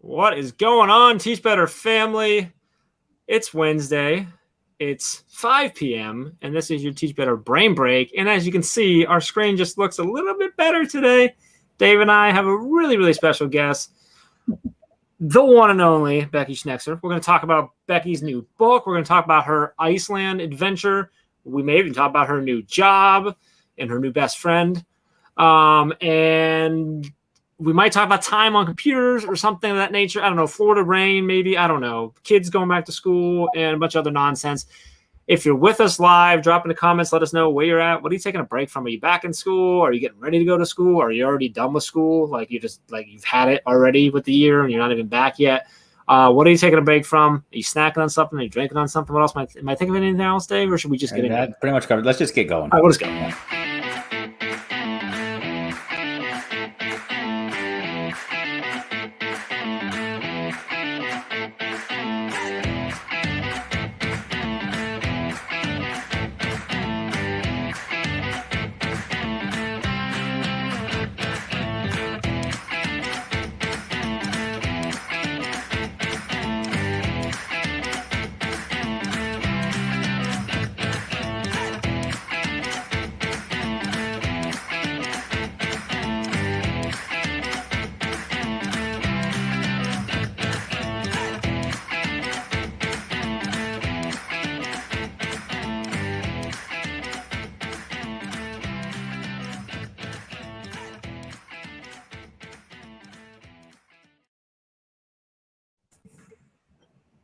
What is going on, Teach Better family? It's Wednesday. It's 5 p.m. and this is your Teach Better Brain Break. And as you can see, our screen just looks a little bit better today. Dave and I have a really, really special guest, the one and only Becky Schnexer. We're going to talk about Becky's new book. We're going to talk about her Iceland adventure. We may even talk about her new job and her new best friend. And we might talk about time on computers or something of that nature. I don't know, Florida rain, maybe. I don't know. Kids going back to school and a bunch of other nonsense. If you're with us live, drop in the comments. Let us know where you're at. What are you taking a break from? Are you back in school? Are you getting ready to go to school? Are you already done with school? Like you've had it already with the year and you're not even back yet. What are you taking a break from? Are you snacking on something? Are you drinking on something? What else? Am I thinking of anything else, Dave? Or should we just get into it? Pretty much covered. Let's just get going. All right, let's go.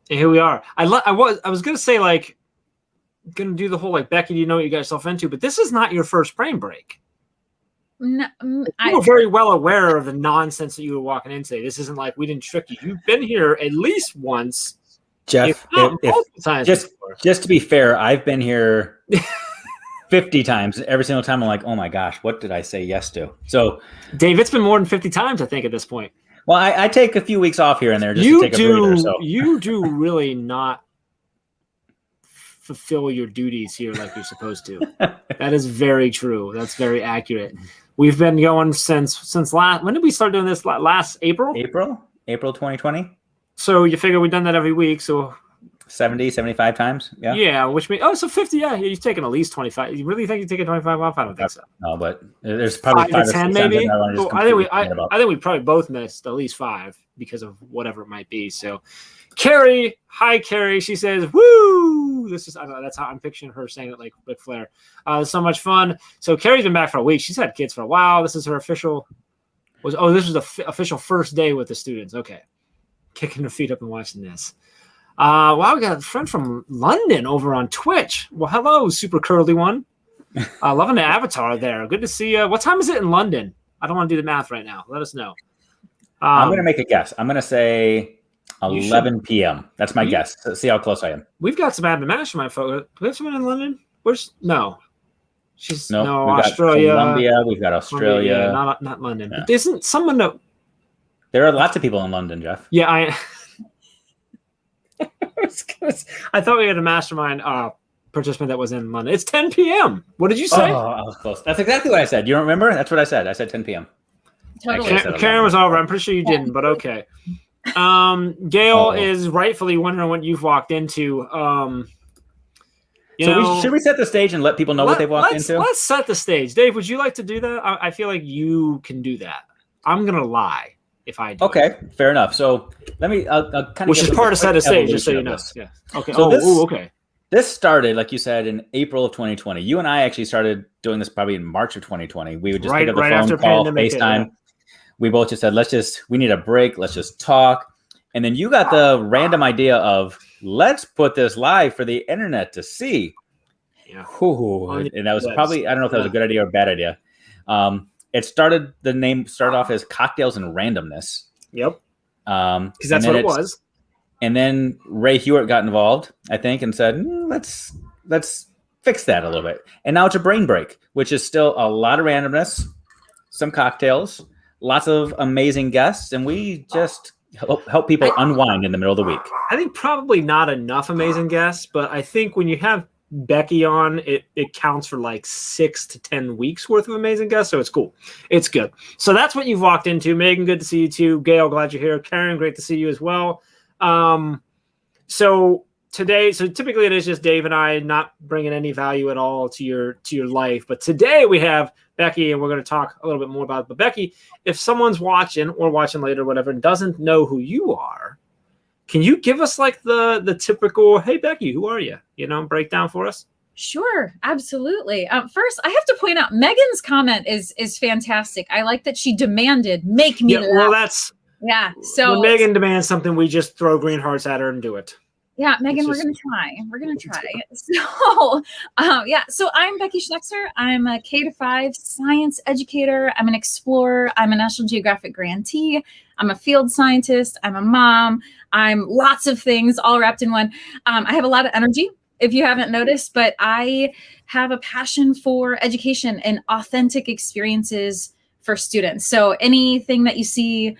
Here we are. I was gonna say gonna do the whole Becky, do you know what you got yourself into? But this is not your first brain break. No, you were very well aware of the nonsense that you were walking into. This isn't like we didn't trick you. You've been here at least once, Jeff. Just to be fair, I've been here 50 times. Every single time, I'm like, oh my gosh, what did I say yes to? So, Dave, it's been more than 50 times, I think, at this point. Well, I take a few weeks off here and there just to take a breather. So you do really not fulfill your duties here like you're supposed to. That is very true. That's very accurate. We've been going since last. When did we start doing this? Last April? April 2020. So you figure we've done that every week. So 70, 75 times. Yeah. Yeah. Which means, so 50. Yeah. You've taken at least 25. You really think you're taking 25 off? I don't think so. No, but there's probably 5 to 10 maybe. I think we probably both missed at least 5 because of whatever it might be. So Carrie, hi Carrie. She says, "Woo!" This is that's how I'm picturing her saying it like Ric Flair. So much fun. So Carrie's been back for a week. She's had kids for a while. This is her official. This was the official first day with the students. Okay, kicking her feet up and watching this. Wow, we got a friend from London over on Twitch. Well, hello, super curly one. Loving the avatar there. Good to see you. What time is it in London? I don't want to do the math right now. Let us know. I'm going to make a guess. I'm going to say 11 p.m. That's my guess. Let's see how close I am. We've got some admin mastermind folks. Do we have someone in London? No, Australia. Colombia. We've got Australia. Yeah, not London. Yeah. But isn't someone that? There are lots of people in London, Jeff. Yeah, I thought we had a mastermind participant that was in London. It's 10 p.m. What did you say? Oh, I was close. That's exactly what I said. You don't remember? That's what I said. I said 10 p.m. Totally. Karen was over. I'm pretty sure you didn't, but okay. Gail is rightfully wondering what you've walked into. Should we set the stage and let people know what they've walked into? Let's set the stage. Dave, would you like to do that? I feel like you can do that. I'm going to lie if I do. Okay, fair enough. So let me kind of which is part of set the stage, just so you know. Yeah. Okay. So okay. This started, like you said, in April of 2020. You and I actually started doing this probably in March of 2020. We would just pick up the phone, call, FaceTime. We both just said, we need a break. Let's just talk. And then you got the random idea of, let's put this live for the internet to see. Yeah. And that was probably, I don't know if that was a good idea or a bad idea. The name started off as Cocktails and Randomness. Yep. Because that's what it was. And then Ray Hewitt got involved, I think, and said, let's fix that a little bit. And now it's a brain break, which is still a lot of randomness, some cocktails, lots of amazing guests, and we just help people unwind in the middle of the week. I think probably not enough amazing guests, but I think when you have Becky on, it counts for like 6 to 10 weeks worth of amazing guests. So it's cool. It's good. So that's what you've walked into. Megan, good to see you too. Gail, glad you're here. Karen, great to see you as well. So typically it is just Dave and I not bringing any value at all to your life. But today we have Becky, and we're going to talk a little bit more about it. But Becky, if someone's watching or watching later or whatever and doesn't know who you are, can you give us like the typical, hey, Becky, who are you? Breakdown for us? Sure, absolutely. First, I have to point out Megan's comment is fantastic. I like that she demanded, make me laugh. Well, that's... Yeah, so... When Megan demands something, we just throw green hearts at her and do it. Yeah, Megan, we're going to try. So I'm Becky Schnexer. I'm a K-5 science educator. I'm an explorer. I'm a National Geographic grantee. I'm a field scientist. I'm a mom. I'm lots of things all wrapped in one. I have a lot of energy, if you haven't noticed, but I have a passion for education and authentic experiences for students. So anything that you see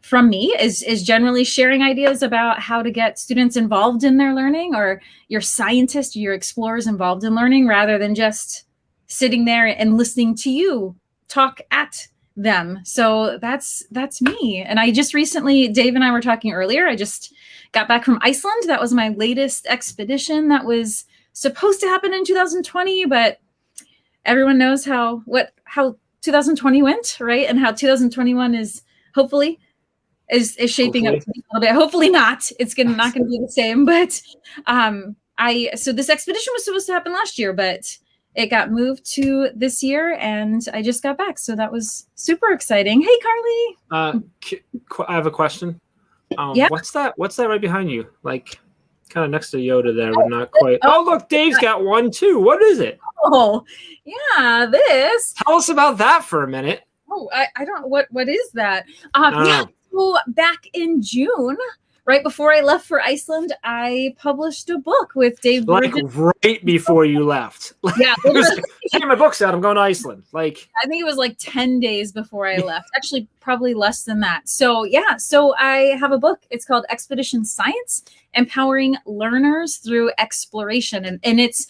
from me is generally sharing ideas about how to get students involved in their learning, or your scientists, your explorers involved in learning, rather than just sitting there and listening to you talk at them. So that's me. And I just recently, Dave and I were talking earlier, I just got back from Iceland. That was my latest expedition that was supposed to happen in 2020, but everyone knows how 2020 went, right? And how 2021 is hopefully is shaping up to be a little bit. Hopefully not. It's not going to be the same. But so this expedition was supposed to happen last year, but it got moved to this year, and I just got back. So that was super exciting. Hey, Carly. I have a question. Yeah. What's that right behind you? Like kind of next to Yoda there, but not quite. Oh, look, Dave's got one too. What is it? Oh, yeah, this. Tell us about that for a minute. Oh, I don't know. What is that? Yeah. So back in June, right before I left for Iceland, I published a book with Dave. Like right before you left. Yeah. Hey, my book's out. I'm going to Iceland. Like I think it was like 10 days before I left. Actually, probably less than that. So yeah. So I have a book. It's called Expedition Science: Empowering Learners Through Exploration. And it's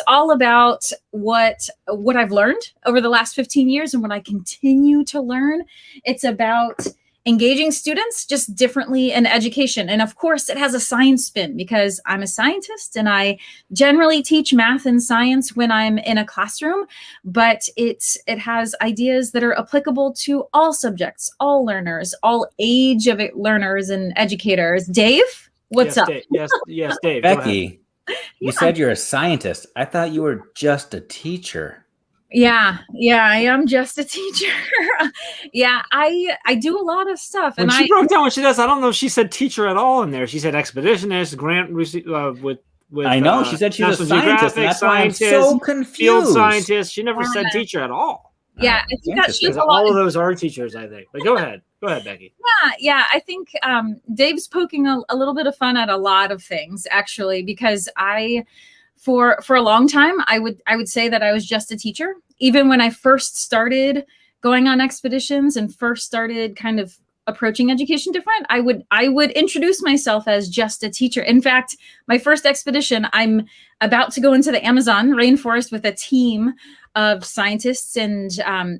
all about what I've learned over the last 15 years and what I continue to learn. It's about engaging students just differently in education. And of course, it has a science spin because I'm a scientist and I generally teach math and science when I'm in a classroom, but it has ideas that are applicable to all subjects, all learners, all age of learners and educators. Dave, what's up? Dave. Yes, Dave. Becky, you said you're a scientist. I thought you were just a teacher. Yeah, I am just a teacher. Yeah, I do a lot of stuff. When she broke down what she does, I don't know if she said teacher at all in there. She said expeditionist, grant with I know she said she was a scientist. And that's why I'm so confused. Field scientist. She never said teacher at all. Yeah, I think that she's all of those are teachers, I think. But go ahead, Becky. Yeah. I think Dave's poking a little bit of fun at a lot of things, actually, because for a long time, I would say that I was just a teacher. Even when I first started going on expeditions and first started kind of approaching education different, I would introduce myself as just a teacher. In fact, my first expedition, I'm about to go into the Amazon rainforest with a team of scientists and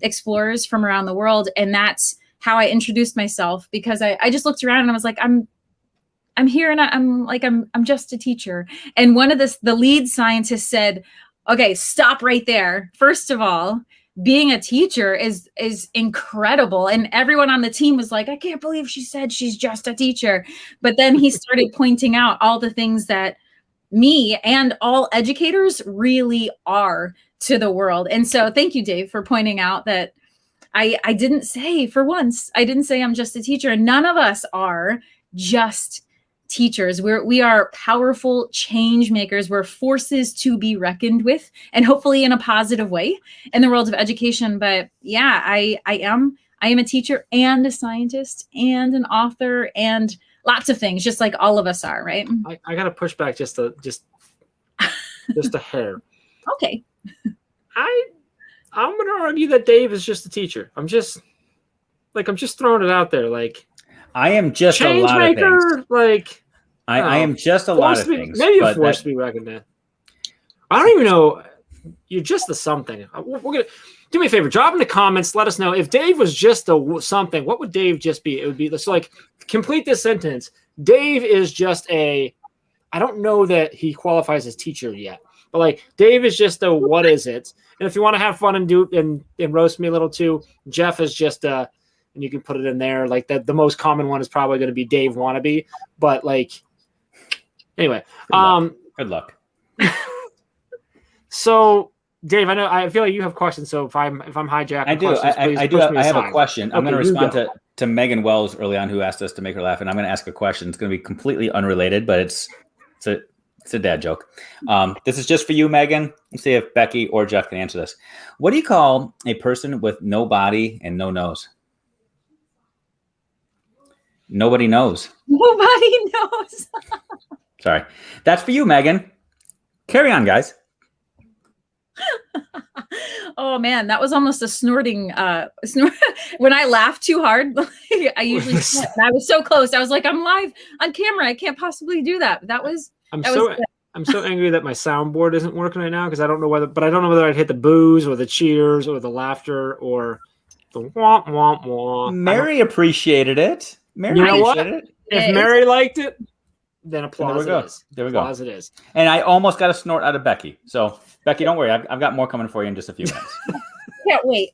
explorers from around the world. And that's how I introduced myself, because I just looked around and I was like, I'm here and I'm just a teacher. And one of the lead scientists said, okay, stop right there. First of all, being a teacher is incredible. And everyone on the team was like, I can't believe she said she's just a teacher. But then he started pointing out all the things that me and all educators really are to the world. And so thank you, Dave, for pointing out that I didn't say, for once, I didn't say I'm just a teacher. None of us are just teachers. We are powerful change makers. We're forces to be reckoned with, and hopefully in a positive way in the world of education. But yeah, I am a teacher and a scientist and an author and lots of things, just like all of us are, right? I got to push back just a hair. Okay. I'm going to argue that Dave is just a teacher. I'm just throwing it out there. Like, I am just a lot of things. Like, I am just a lot of things. Maybe a force to be reckoned with. I don't even know. You're just the something. We're gonna do me a favor. Drop in the comments. Let us know if Dave was just a something. What would Dave just be? It would be this. Like, complete this sentence. Dave is just a. I don't know that he qualifies as teacher yet, but like Dave is just a. What is it? And if you want to have fun and do and roast me a little too, Jeff is just a. And you can put it in there. Like that, the most common one is probably going to be Dave wannabe. But like, anyway, good luck. So, Dave, I feel like you have questions. So if I'm hijacking, I do. I do. I have a question. I'm going to respond to Megan Wells early on, who asked us to make her laugh, and I'm going to ask a question. It's going to be completely unrelated, but it's a dad joke. This is just for you, Megan. Let's see if Becky or Jeff can answer this. What do you call a person with no body and no nose? Nobody knows. Nobody knows. Sorry. That's for you, Megan. Carry on, guys. Oh man, that was almost a snorting snort. When I laugh too hard, I usually I was so close. I was like, I'm live on camera. I can't possibly do that. I'm so angry that my soundboard isn't working right now because I don't know whether I'd hit the boos or the cheers or the laughter or the womp womp womp. Mary appreciated it. Mary, you know what? If Mary liked it, then applause it is. There we go. Applause it is. And I almost got a snort out of Becky. So Becky, don't worry. I've got more coming for you in just a few minutes. Can't wait.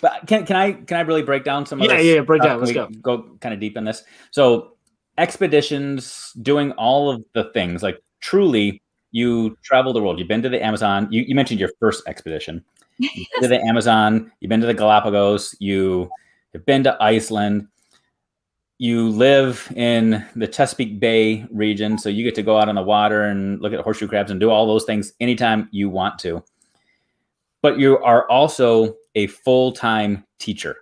But can I really break down some of this? Yeah, break down. Let's go kind of deep in this. So expeditions, doing all of the things, like truly you travel the world. You've been to the Amazon. You mentioned your first expedition. You've been to the Amazon. You've been to the Galapagos. You have been to Iceland. You live in the Chesapeake Bay region, so you get to go out on the water and look at horseshoe crabs and do all those things anytime you want to. But you are also a full-time teacher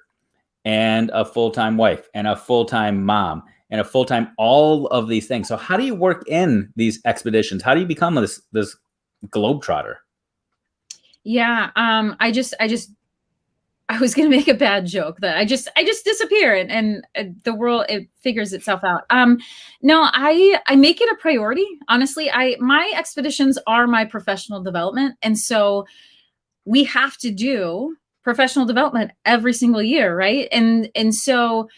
and a full-time wife and a full-time mom and a full-time all of these things. So how do you work in these expeditions? How do you become this globetrotter? Yeah, I was going to make a bad joke that I just disappear and the world, it figures itself out. No, I make it a priority. Honestly, my expeditions are my professional development. And so we have to do professional development every single year. Right. And so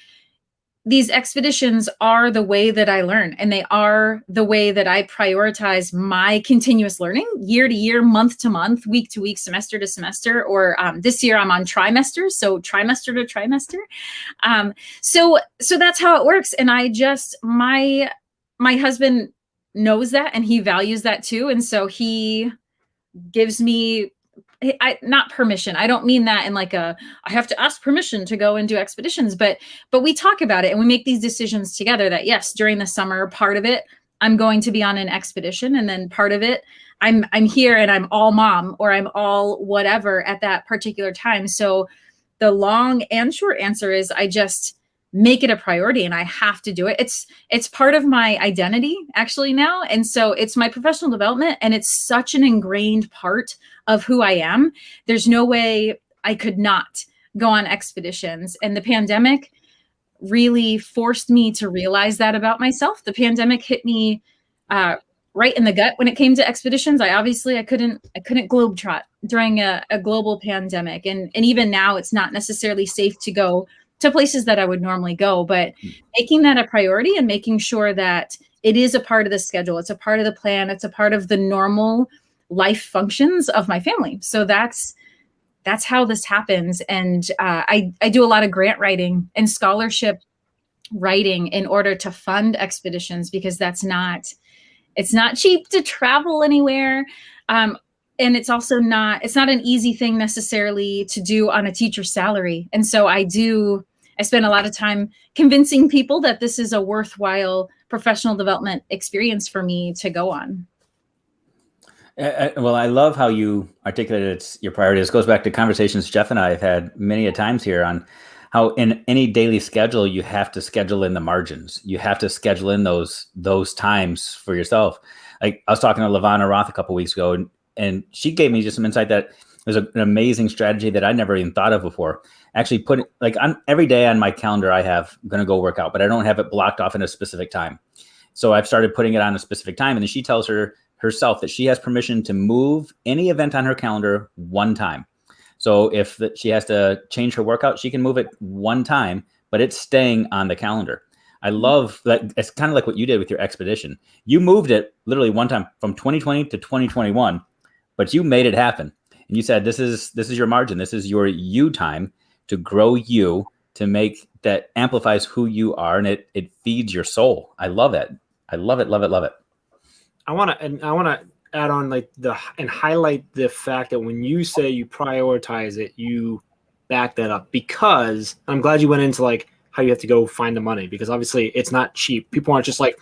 these expeditions are the way that I learn, and they are the way that I prioritize my continuous learning year to year, month to month, week to week, semester to semester, or this year I'm on trimesters. So trimester to trimester. So that's how it works. And my husband knows that, and he values that too. And so he gives me not permission. I don't mean that in like I have to ask permission to go and do expeditions, but we talk about it and we make these decisions together that yes, during the summer, part of it, I'm going to be on an expedition. And then part of it, I'm here and I'm all mom or I'm all whatever at that particular time. So the long and short answer is I just make it a priority and I have to do it. It's part of my identity actually now. And so it's my professional development and it's such an ingrained part of who I am. There's no way I could not go on expeditions. And the pandemic really forced me to realize that about myself. The pandemic hit me right in the gut when it came to expeditions. I couldn't globetrot during a global pandemic. And even now it's not necessarily safe to go to places that I would normally go, but making that a priority and making sure that it is a part of the schedule. It's a part of the plan. It's a part of the normal life functions of my family. So that's how this happens. And I do a lot of grant writing and scholarship writing in order to fund expeditions, because it's not cheap to travel anywhere. And it's also it's not an easy thing necessarily to do on a teacher's salary. And so I spend a lot of time convincing people that this is a worthwhile professional development experience for me to go on. Well, I love how you articulated your priorities. This goes back to conversations Jeff and I have had many a times here on how in any daily schedule, you have to schedule in the margins. You have to schedule in those times for yourself. Like I was talking to Lavana Roth a couple of weeks ago, and she gave me just some insight that there's an amazing strategy that I never even thought of before. Actually put it like on every day on my calendar, I'm going to go work out, but I don't have it blocked off in a specific time. So I've started putting it on a specific time. And then she tells her herself that she has permission to move any event on her calendar one time. So if she has to change her workout, she can move it one time, but it's staying on the calendar. I love that. It's kind of like what you did with your expedition. You moved it literally one time from 2020 to 2021, but you made it happen. And you said, this is your margin. This is your you time to grow you, to make that amplifies who you are. And it feeds your soul. I love it. I love it. Love it. Love it. I want to add on and highlight the fact that when you say you prioritize it, you back that up, because I'm glad you went into like how you have to go find the money, because obviously it's not cheap. People aren't just like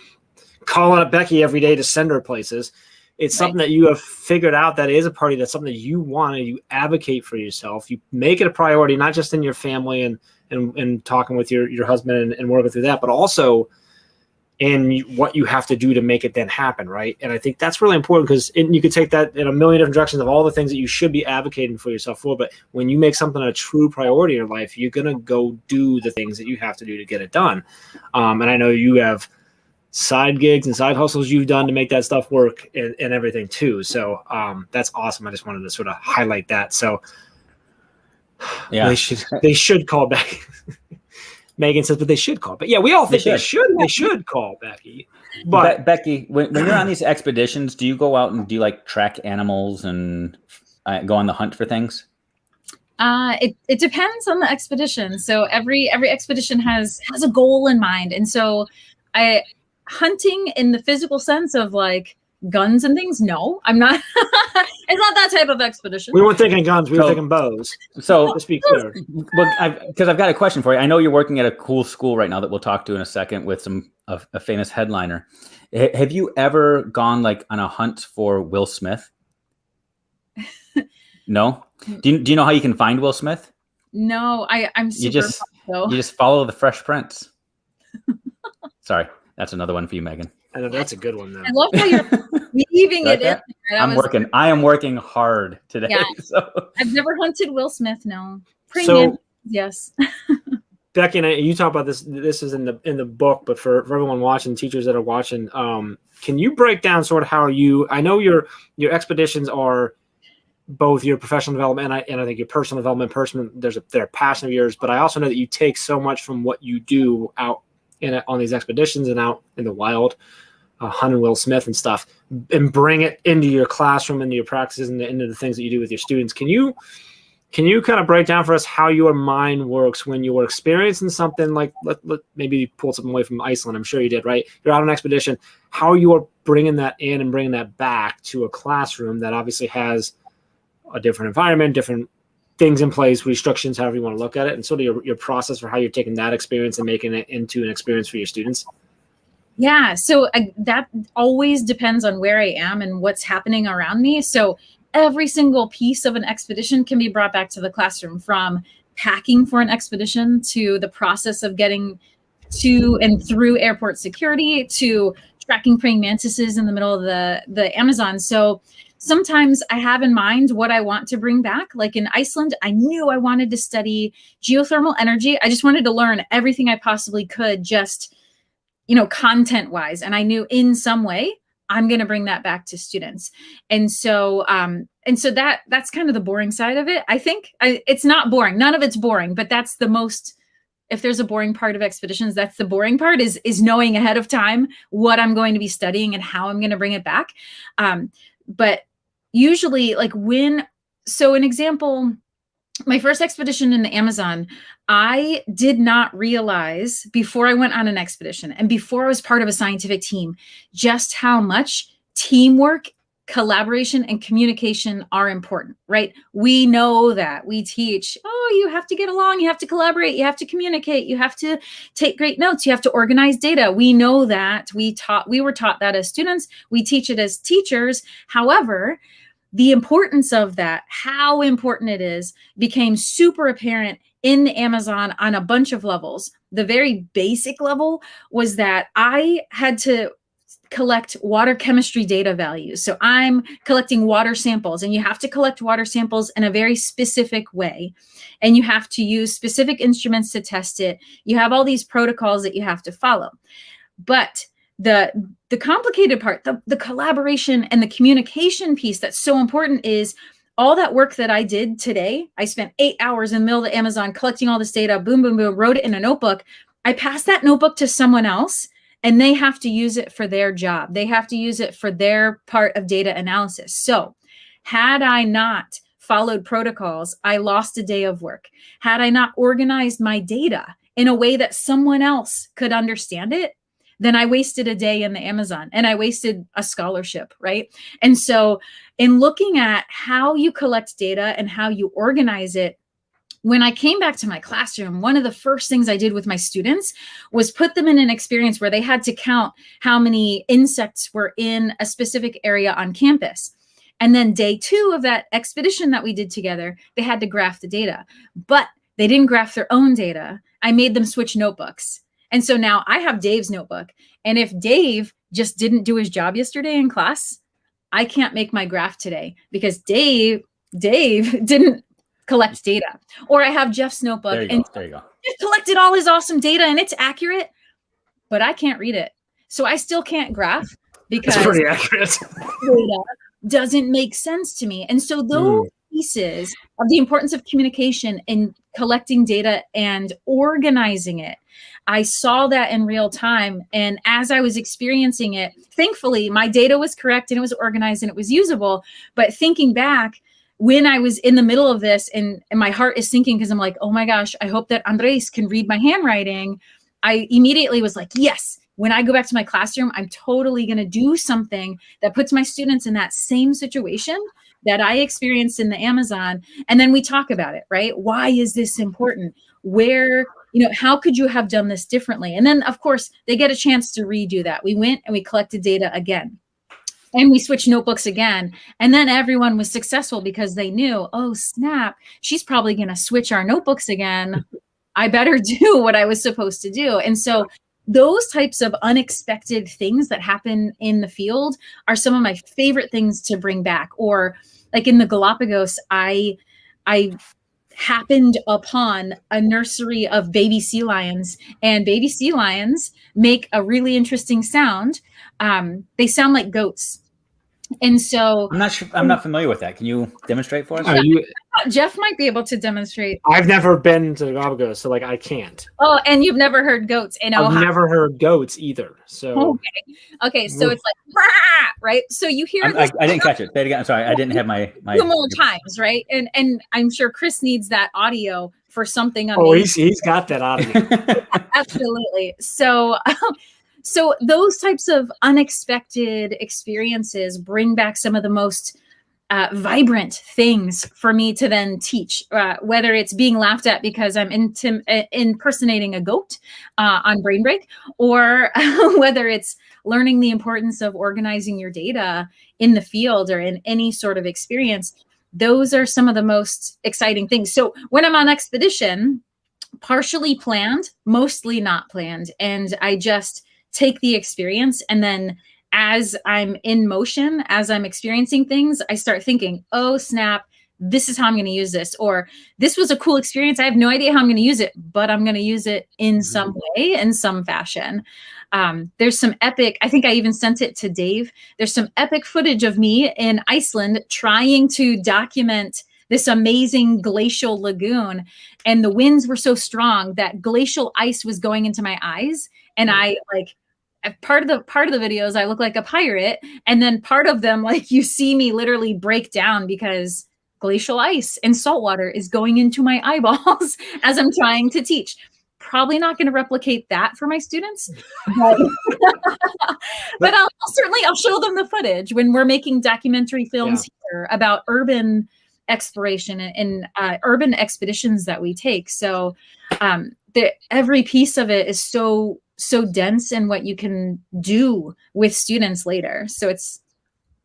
calling up Becky every day to send her places. It's something that you have figured out that is a party. That's something that you want, and you advocate for yourself. You make it a priority, not just in your family and talking with your husband and working through that, but also in what you have to do to make it then happen, right? And I think that's really important, because you could take that in a million different directions of all the things that you should be advocating for yourself for. But when you make something a true priority in your life, you're going to go do the things that you have to do to get it done. And I know you have side gigs and side hustles you've done to make that stuff work and everything too. So that's awesome. I just wanted to sort of highlight that. So yeah, they should call back. Megan says, but they should call. But yeah, we all think they should call Becky. But Becky, when you're on these expeditions, do you go out and do you like track animals and go on the hunt for things? It depends on the expedition. So every expedition has a goal in mind. And so hunting in the physical sense of like guns and things, no, I'm not. It's not that type of expedition. We weren't thinking guns, we were thinking bows. So to be clear, because I've got a question for you. I know you're working at a cool school right now that we'll talk to in a second with a famous headliner. Have you ever gone like on a hunt for Will Smith? No. Do you know how you can find Will Smith? No, I'm super. You just follow the Fresh Prince. Sorry, that's another one for you, Megan. I know that's a good one though. I love how you're weaving it in. I am working hard today. Yeah. So. I've never hunted Will Smith. No. Yes. Becky and you talk about this. This is in the book, but for everyone watching, teachers that are watching, can you break down sort of how I know your expeditions are both your professional development and I think your personal development. They're a passion of yours, but I also know that you take so much from what you do out on these expeditions and out in the wild, hunting Will Smith and stuff, and bring it into your classroom, into your practices, and into the things that you do with your students. Can you kind of break down for us how your mind works when you are experiencing something like, let maybe pull something away from Iceland? I'm sure you did, right? You're out on an expedition, how you are bringing that in and bringing that back to a classroom that obviously has a different environment, different things in place, restrictions, however you want to look at it, and sort of your process for how you're taking that experience and making it into an experience for your students. Yeah. So that always depends on where I am and what's happening around me. So every single piece of an expedition can be brought back to the classroom, from packing for an expedition to the process of getting to and through airport security to tracking praying mantises in the middle of the Amazon. So sometimes I have in mind what I want to bring back. Like in Iceland, I knew I wanted to study geothermal energy. I just wanted to learn everything I possibly could, just, content wise. And I knew in some way I'm going to bring that back to students. And so that's kind of the boring side of it. I think it's not boring. None of it's boring, but that's the most, if there's a boring part of expeditions, that's the boring part is knowing ahead of time what I'm going to be studying and how I'm going to bring it back. But usually an example, my first expedition in the Amazon, I did not realize before I went on an expedition and before I was part of a scientific team, just how much teamwork, collaboration, and communication are important, right? We know that. We teach, you have to get along, you have to collaborate, you have to communicate, you have to take great notes, you have to organize data. We know that. We were taught that as students. We teach it as teachers. However, the importance of that, how important it is, became super apparent in the Amazon on a bunch of levels. The very basic level was that I had to collect water chemistry data values. So I'm collecting water samples, and you have to collect water samples in a very specific way. And you have to use specific instruments to test it. You have all these protocols that you have to follow. But the complicated part, the collaboration and the communication piece that's so important is all that work that I did today. I spent 8 hours in the middle of Amazon collecting all this data, boom, boom, boom, wrote it in a notebook. I passed that notebook to someone else and they have to use it for their job. They have to use it for their part of data analysis. So had I not followed protocols, I lost a day of work. Had I not organized my data in a way that someone else could understand it, then I wasted a day in the Amazon and I wasted a scholarship, right? And so in looking at how you collect data and how you organize it, when I came back to my classroom, one of the first things I did with my students was put them in an experience where they had to count how many insects were in a specific area on campus. And then day 2 of that expedition that we did together, they had to graph the data, but they didn't graph their own data. I made them switch notebooks. And so now I have Dave's notebook. And if Dave just didn't do his job yesterday in class, I can't make my graph today because Dave didn't collect data. Or I have Jeff's notebook there you go. He collected all his awesome data and it's accurate, but I can't read it. So I still can't graph because it's pretty accurate. Data doesn't make sense to me. And so those pieces of the importance of communication and collecting data and organizing it, I saw that in real time. And as I was experiencing it, thankfully, my data was correct and it was organized and it was usable. But thinking back, when I was in the middle of this and my heart is sinking because I'm like, oh my gosh, I hope that Andres can read my handwriting. I immediately was like, yes, when I go back to my classroom, I'm totally going to do something that puts my students in that same situation that I experienced in the Amazon. And then we talk about it, right? Why is this important? Where, how could you have done this differently? And then, of course, they get a chance to redo that. We went and we collected data again. And we switched notebooks again. And then everyone was successful because they knew, oh, snap, she's probably going to switch our notebooks again. I better do what I was supposed to do. And so those types of unexpected things that happen in the field are some of my favorite things to bring back. Or like in the Galapagos, I happened upon a nursery of baby sea lions, and baby sea lions make a really interesting sound. They sound like goats. And so I'm not sure. I'm not familiar with that. Can you demonstrate for us? Jeff might be able to demonstrate. I've never been to Galapagos, so I can't. Oh, and you've never heard goats in Ohio? I've never heard goats either. So okay, so it's like rah, right. So you hear I didn't catch it. Say it again. I'm sorry, I didn't have my 2 more times, right? And I'm sure Chris needs that audio for something amazing. Oh, he's got that audio. Absolutely. So those types of unexpected experiences bring back some of the most vibrant things for me to then teach, whether it's being laughed at because I'm impersonating a goat on Brain Break, or whether it's learning the importance of organizing your data in the field or in any sort of experience. Those are some of the most exciting things. So when I'm on expedition, partially planned, mostly not planned, and I just take the experience, and then as I'm in motion, as I'm experiencing things, I start thinking, oh snap, this is how I'm going to use this, or this was a cool experience. I have no idea how I'm going to use it, but I'm going to use it in some way, in some fashion. There's some epic, I think I even sent it to Dave. There's some epic footage of me in Iceland trying to document this amazing glacial lagoon. And the winds were so strong that glacial ice was going into my eyes. And I part of the videos, I look like a pirate. And then part of them, you see me literally break down because glacial ice and salt water is going into my eyeballs as I'm trying to teach. Probably not going to replicate that for my students, but I'll show them the footage when we're making documentary films here about urban exploration and urban expeditions that we take. So every piece of it is so dense in what you can do with students later. So it's,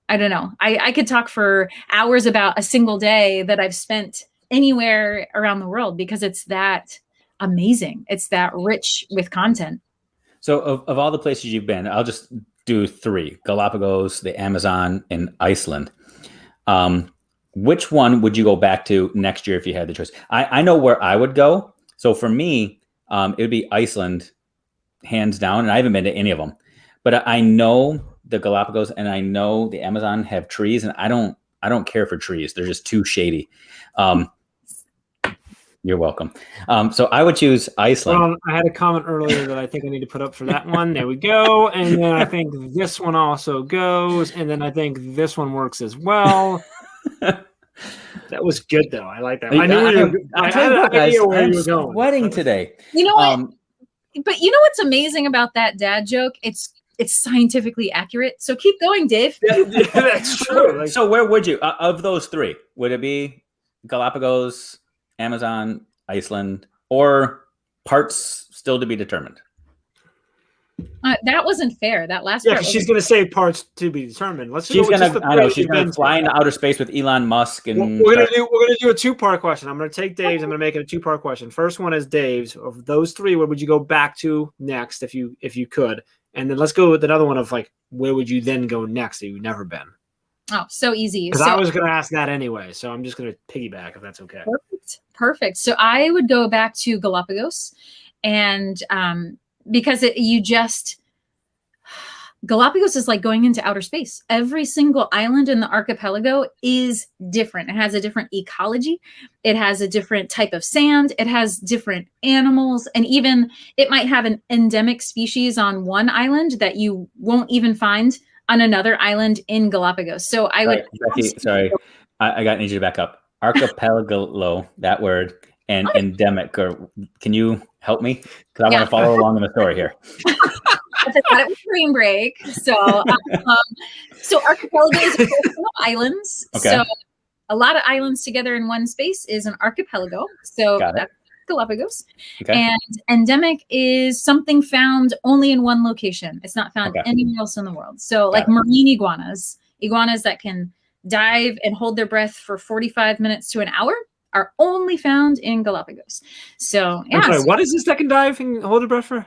I don't know, I could talk for hours about a single day that I've spent anywhere around the world because it's that amazing. It's that rich with content. So of all the places you've been, I'll just do 3: Galapagos, the Amazon, and Iceland. Which one would you go back to next year if you had the choice? I know where I would go. So for me, it would be Iceland, hands down. And I haven't been to any of them, But I know the Galapagos and I know the Amazon have trees, and I don't care for trees. They're just too shady. You're welcome. So I would choose Iceland. Well, I had a comment earlier that I think I need to put up for that one. There we go. And then I think this one also goes. And then I think this one works as well. That was good, though. I like that. I knew I had an idea where you were going. Sweating today. You know what? But you know what's amazing about that dad joke? It's scientifically accurate. So keep going, Dave. Yeah, that's true. So where would you, of those three, would it be Galapagos, Amazon, Iceland, or parts still to be determined? That wasn't fair. That last part. She's going to say parts to be determined. She's going to fly into outer space with Elon Musk, and we're going to do a 2-part question. I'm going to take Dave's. I'm going to make it a 2-part question. First one is Dave's. Of those three, where would you go back to next if you could? And then let's go with another one of like, where would you then go next that you've never been? Oh, so easy. Because I was going to ask that anyway, so I'm just going to piggyback if that's okay. Perfect. So I would go back to Galapagos, and because Galapagos is like going into outer space. Every single island in the archipelago is different. It has a different ecology. It has a different type of sand. It has different animals. And even it might have an endemic species on one island that you won't even find on another island in Galapagos. So I would... Sorry, I need you to back up. Archipelago, that word, and endemic. Or can you help me? Because I want to follow along in the story here. I thought it was spring break. So archipelago is islands. Okay. So a lot of islands together in one space is an archipelago. So that's Galapagos. Okay. And endemic is something found only in one location. It's not found anywhere else in the world. So like marine iguanas that can dive and hold their breath for 45 minutes to an hour are only found in Galapagos. So I'm sorry, what is this that can dive and hold their breath for?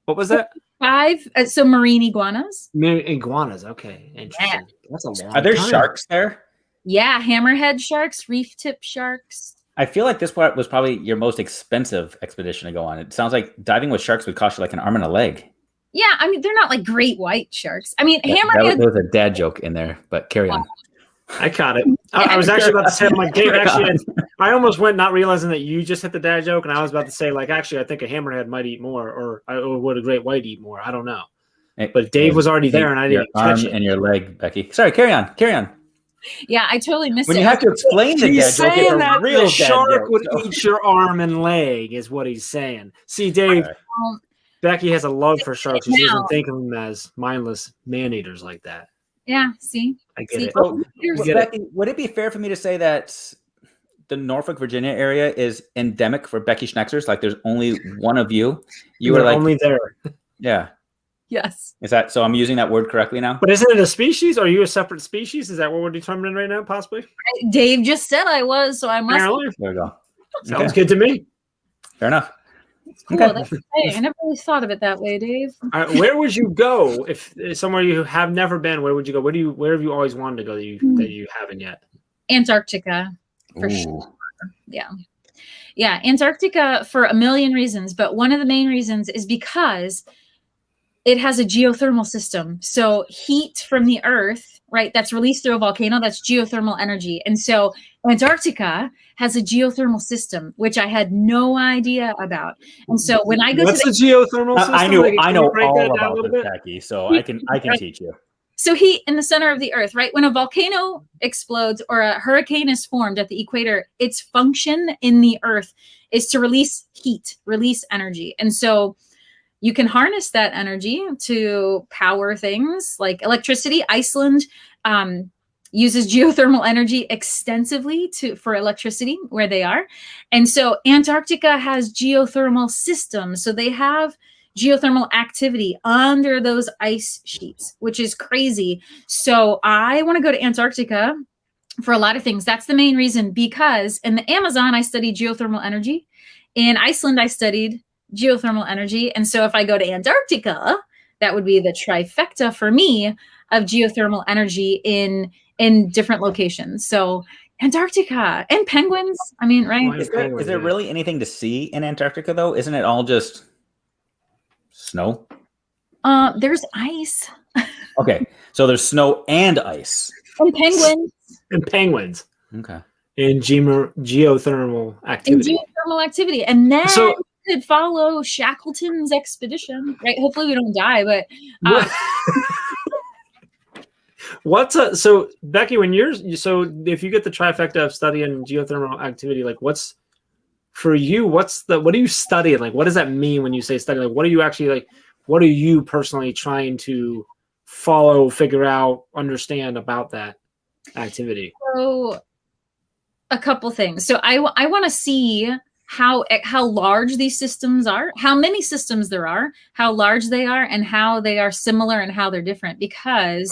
What was that? 5. So marine iguanas. Iguanas. Okay. Interesting. Yeah. That's a long Are there sharks there? Yeah. Hammerhead sharks, reef tip sharks. I feel like this part was probably your most expensive expedition to go on. It sounds like diving with sharks would cost you like an arm and a leg. Yeah. I mean, they're not like great white sharks. I mean, hammerhead. There was a dad joke in there, but carry on. I caught it. I was actually about to say, like, Dave, actually, I almost went not realizing that you just hit the dad joke, and I was about to say, like, actually, I think a hammerhead might eat more, or would a great white eat more? I don't know. But Dave was already there, and I didn't catch it. And your leg, Becky. Sorry, carry on. Yeah, I totally missed it. When you have to explain the dad joke, it's a real the shark would eat your arm and leg, is what he's saying. See, Dave, Becky has a love for sharks. She doesn't think of them as mindless man-eaters like that. Yeah, see? I get it. Becky, would it be fair for me to say that the Norfolk, Virginia area is endemic for Becky Schnetzers? Like there's only one of you? You were like only there. Yeah. Yes. Is that so? I'm using that word correctly now? But isn't it a species? Are you a separate species? Is that what we're determining right now, possibly? Dave just said I was, so I must. There we go. Sounds good to me. Fair enough. Cool. Okay. That's okay. I never really thought of it that way, Dave. All right, where would you go if somewhere you have never been? Where would you go? Where have you always wanted to go that you haven't yet? Antarctica, for sure. Yeah, Antarctica for a million reasons, but one of the main reasons is because it has a geothermal system. So heat from the Earth, right, that's released through a volcano, that's geothermal energy. And so Antarctica has a geothermal system, which I had no idea about. And so when I go to the geothermal system? I know all about this, Becky, so I can teach you. So heat in the center of the Earth, right? When a volcano explodes or a hurricane is formed at the equator, its function in the Earth is to release heat, release energy. And so you can harness that energy to power things like electricity. Iceland uses geothermal energy extensively for electricity where they are. And so Antarctica has geothermal systems. So they have geothermal activity under those ice sheets, which is crazy. So I want to go to Antarctica for a lot of things. That's the main reason, because in the Amazon, I studied geothermal energy. In Iceland, I studied geothermal energy. And so if I go to Antarctica, that would be the trifecta for me of geothermal energy in different locations. So Antarctica and penguins. I mean, right? Is there really anything to see in Antarctica though? Isn't it all just snow? There's ice. Okay, so there's snow and ice. And penguins. And penguins. Okay. And geothermal activity. And then could follow Shackleton's expedition, right? Hopefully we don't die, but so Becky, if you get the trifecta of studying geothermal activity, like what do you study? Like, what does that mean when you say study? Like, what are you personally trying to follow, figure out, understand about that activity? So a couple things. So I want to see how large these systems are, how many systems there are, how large they are, and how they are similar and how they're different. Because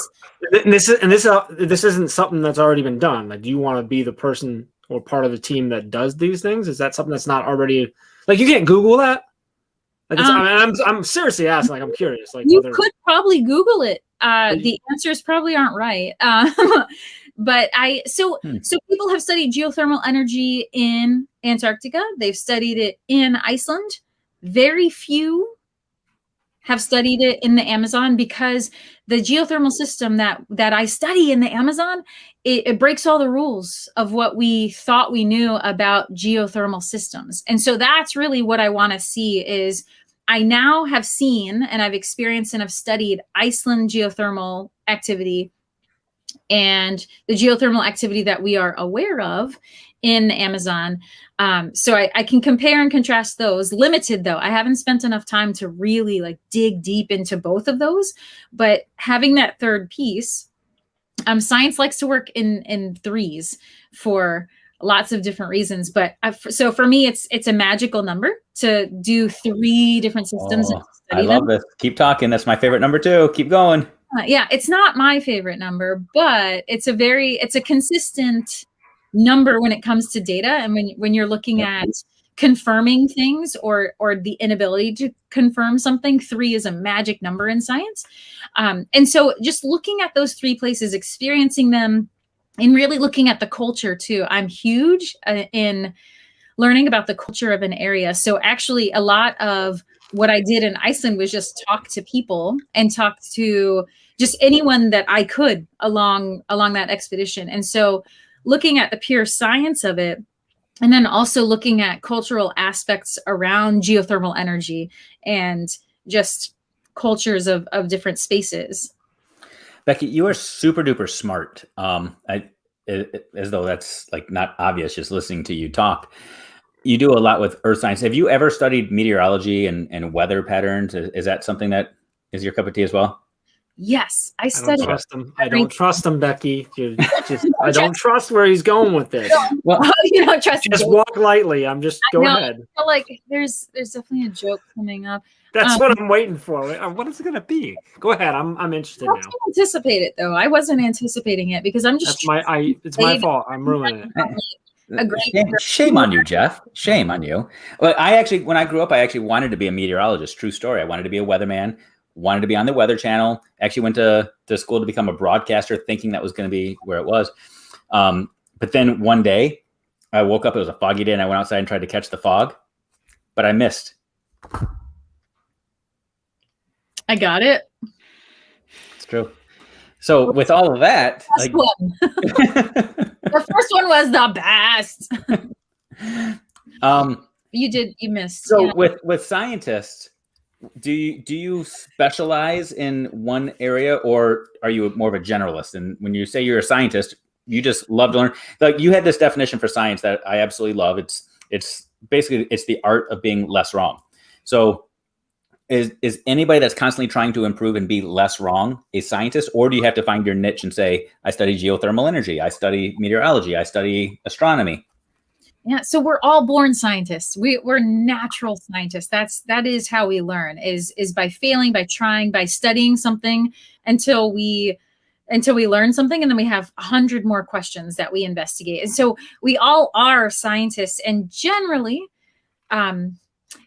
this isn't something that's already been done. Like, do you want to be the person or part of the team that does these things? Is that something that's not already, like, you can't Google that? Like, I'm seriously asking. Like, I'm curious. Like, you could probably Google it. The answers probably aren't right. But so people have studied geothermal energy in Antarctica. They've studied it in Iceland. Very few have studied it in the Amazon, because the geothermal system that I study in the Amazon, it breaks all the rules of what we thought we knew about geothermal systems. And so that's really what I want to see is I now have seen and I've experienced and I've studied Iceland geothermal activity and the geothermal activity that we are aware of in the Amazon. So I can compare and contrast those. Limited though, I haven't spent enough time to really like dig deep into both of those, but having that third piece, science likes to work in threes for lots of different reasons. But so for me, it's a magical number to do 3 different systems. Oh, I love this. Keep talking. That's my favorite number too. Keep going. Yeah, it's not my favorite number, but it's a consistent number when it comes to data. And when you're looking at confirming things or the inability to confirm something, 3 is a magic number in science. And so just looking at those 3 places, experiencing them, and really looking at the culture too. I'm huge in learning about the culture of an area. So actually a lot of what I did in Iceland was just talk to people and talk to just anyone that I could along that expedition. And so looking at the pure science of it, and then also looking at cultural aspects around geothermal energy and just cultures of different spaces. Becky, you are super duper smart. As though that's like not obvious just listening to you talk. You do a lot with earth science. Have you ever studied meteorology and weather patterns? Is that something that is your cup of tea as well? Yes, I studied. I don't trust him, Becky. I don't trust where he's going with this. Well, you don't trust. Just walk lightly. Go ahead. I feel like there's definitely a joke coming up. That's what I'm waiting for. What is it going to be? Go ahead. I'm interested now. Anticipate it though. I wasn't anticipating it because I'm just. It's my fault. I'm ruining it. Shame on you, Jeff. Shame on you. Well, when I grew up, I actually wanted to be a meteorologist. True story. I wanted to be a weatherman. Wanted to be on the Weather Channel. Actually went to school to become a broadcaster, thinking that was going to be where it was. But then one day, I woke up. It was a foggy day, and I went outside and tried to catch the fog, but I missed. I got it. It's true. So with all of that, the first one was the best. You missed. So with scientists, do you specialize in one area, or are you more of a generalist? And when you say you're a scientist, you just love to learn. Like, you had this definition for science that I absolutely love. It's basically the art of being less wrong. So is anybody that's constantly trying to improve and be less wrong a scientist, or do you have to find your niche and say, I study geothermal energy, I study meteorology, I study astronomy? Yeah, so we're all born scientists. We're natural scientists. That is how we learn, is by failing, by trying, by studying something until we learn something, and then we have 100 more questions that we investigate. And so we all are scientists, and generally,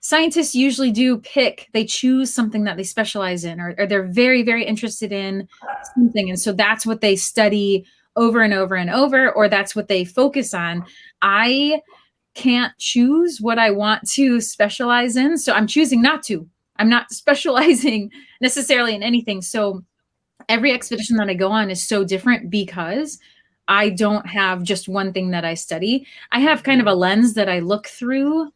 scientists usually they choose something that they specialize in, or they're very, very interested in something. And so that's what they study over and over and over, or that's what they focus on. I can't choose what I want to specialize in, so I'm choosing not to. I'm not specializing necessarily in anything. So every expedition that I go on is so different because I don't have just one thing that I study. I have kind of a lens that I look through.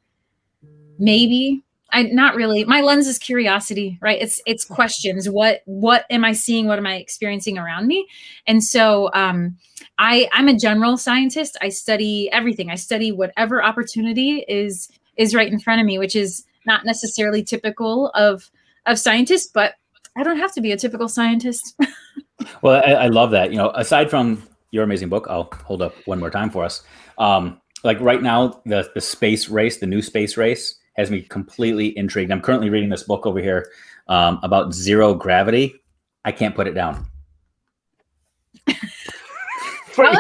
Maybe not really. My lens is curiosity, right? It's questions. What am I seeing? What am I experiencing around me? And so I'm a general scientist. I study everything. I study whatever opportunity is right in front of me, which is not necessarily typical of scientists, but I don't have to be a typical scientist. Well, I love that. Aside from your amazing book, I'll hold up one more time for us. Like right now, the space race, the new space race, has me completely intrigued. I'm currently reading this book over here about zero gravity. I can't put it down.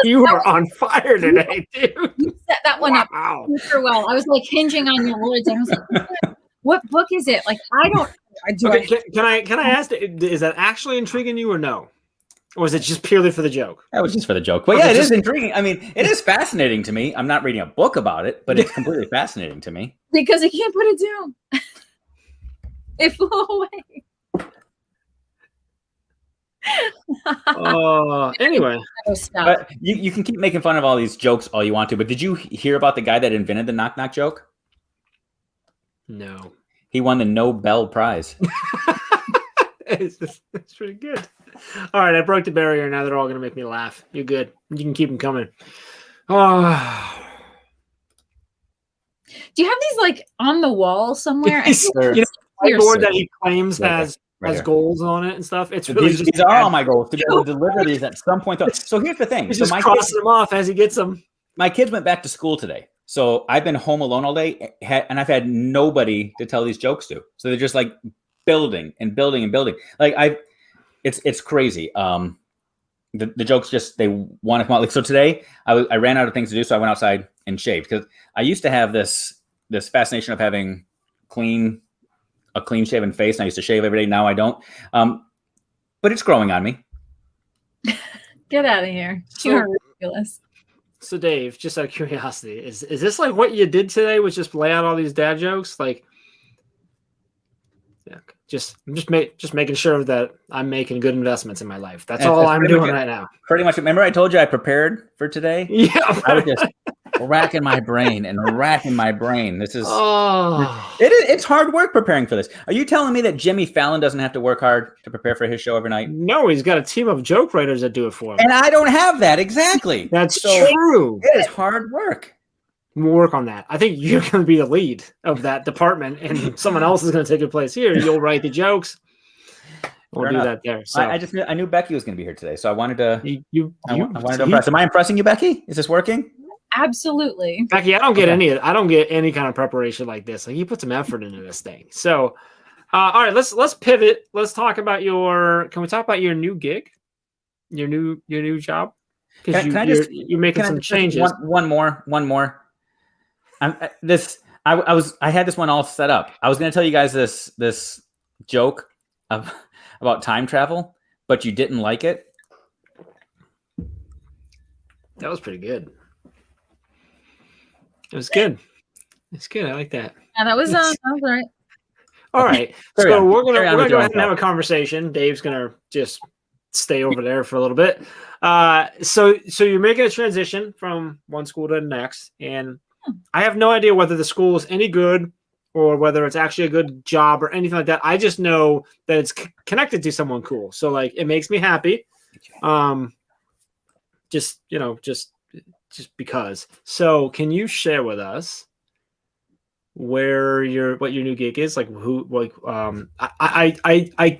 You are on fire today, dude. You set that one up super well. I was like hinging on your words. I was like, what book is it? Like, I don't. Can I ask? Is that actually intriguing you or no? Or is it just purely for the joke? That was just for the joke. But yeah, it is intriguing. I mean, it is fascinating to me. I'm not reading a book about it, but it's completely fascinating to me. Because I can't put it down. It flew away. Anyway. But you can keep making fun of all these jokes all you want to, but did you hear about the guy that invented the knock knock joke? No. He won the Nobel Prize. It's pretty good. All right, I broke the barrier. Now they're all going to make me laugh. You're good. You can keep them coming. Oh. Do you have these like on the wall somewhere? Whiteboard that he claims has goals on it and stuff. It's really these are all my goals to be able to deliver these at some point. So here's the thing. He's just crossing them off as he gets them. My kids went back to school today. So I've been home alone all day, and I've had nobody to tell these jokes to. So they're just like building and building and building. Like it's crazy. The jokes just, they want to come out. Like, so today I ran out of things to do, so I went outside and shaved, because I used to have this fascination of having a clean shaven face, and I used to shave every day. Now I don't. But it's growing on me. Get out of here. You're ridiculous. So Dave, just out of curiosity, is this like what you did today, was just lay out all these dad jokes? Like, yeah, I'm just making sure that I'm making good investments in my life. That's all I'm doing right now. Pretty much. Remember I told you I prepared for today? Yeah. I was just racking my brain. This is it's hard work preparing for this. Are you telling me that Jimmy Fallon doesn't have to work hard to prepare for his show every night? No, he's got a team of joke writers that do it for him. And I don't have that. Exactly. That's true. It is hard work. We'll work on that. I think you're going to be the lead of that department, and someone else is going to take your place here. You'll write the jokes. We'll do that there. So I knew Becky was going to be here today, so I wanted to. I wanted to impress. Am I impressing you, Becky? Is this working? Absolutely. Becky, I don't get any kind of preparation like this. Like, you put some effort into this thing. So, all right, let's pivot. Let's talk about can we talk about your new gig? Your new job? Because you're making some changes. One more. I had this one all set up. I was going to tell you guys this joke about time travel, but you didn't like it. That was pretty good. It was good. It's good. I like that. Yeah, that was right. All right. So we're gonna go ahead and have a conversation. Dave's gonna just stay over there for a little bit. So you're making a transition from one school to the next, and I have no idea whether the school is any good or whether it's actually a good job or anything like that. I just know that it's connected to someone cool. So like, it makes me happy. Just because. So can you share with us what your new gig is? Like, I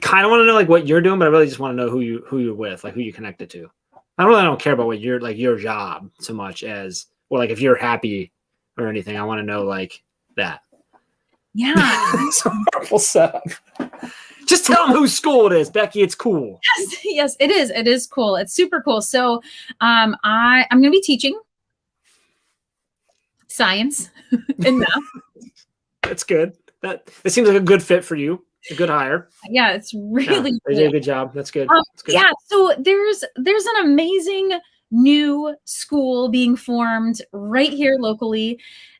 kind of want to know like what you're doing, but I really just want to know who you're with, like who you're connected to. I don't care about what your job so much as, or like if you're happy or anything. I want to know like that. Yeah. It's a horrible setup. Just tell them whose school it is, Becky. It's cool. Yes, it is. It is cool. It's super cool. So I'm going to be teaching science and math. That's good. That seems like a good fit for you. A good hire. Yeah, it's really they did a good job. That's good. That's good. Yeah, so there's an amazing new school being formed right here locally.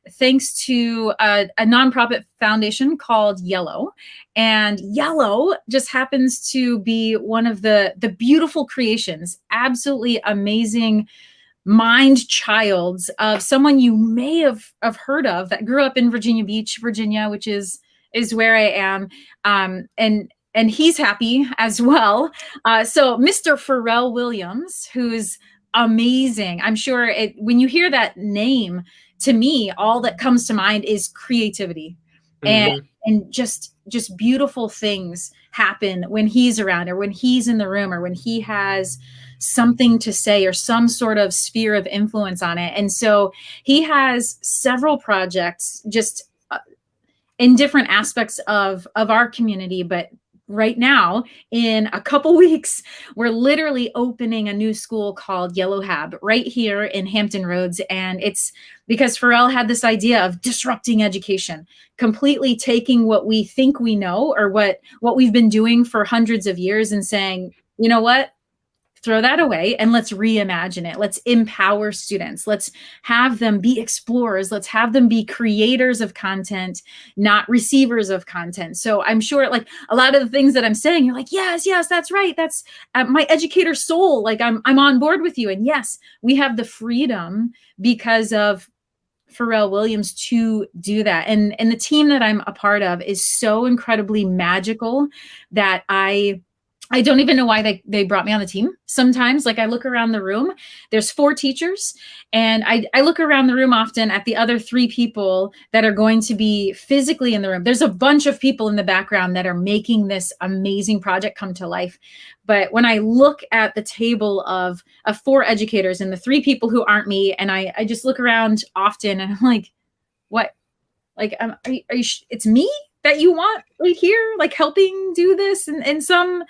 thanks to a nonprofit foundation called Yellow. And Yellow just happens to be one of the beautiful creations, absolutely amazing mind childs of someone you may have heard of that grew up in Virginia Beach, Virginia, which is where I am. And he's happy as well. So Mr. Pharrell Williams, who's amazing. I'm sure when you hear that name, to me, all that comes to mind is creativity. And just beautiful things happen when he's around, or when he's in the room, or when he has something to say or some sort of sphere of influence on it. And so he has several projects just in different aspects of our community. But right now, in a couple weeks, we're literally opening a new school called Yellow Hab right here in Hampton Roads. And it's because Pharrell had this idea of disrupting education, completely taking what we think we know, or what we've been doing for hundreds of years, and saying, you know what? Throw that away and let's reimagine it. Let's empower students. Let's have them be explorers. Let's have them be creators of content, not receivers of content. So I'm sure, like, a lot of the things that I'm saying, you're like, yes, that's right. That's my educator soul. Like, I'm on board with you. And yes, we have the freedom because of Pharrell Williams to do that. And the team that I'm a part of is so incredibly magical that I don't even know why they brought me on the team. Sometimes, like, I look around the room, there's 4 teachers, and I look around the room often at the other 3 people that are going to be physically in the room. There's a bunch of people in the background that are making this amazing project come to life. But when I look at the table of 4 educators and the 3 people who aren't me, and I just look around often, and I'm like, what? Like, are you it's me that you want right here, like, helping do this in some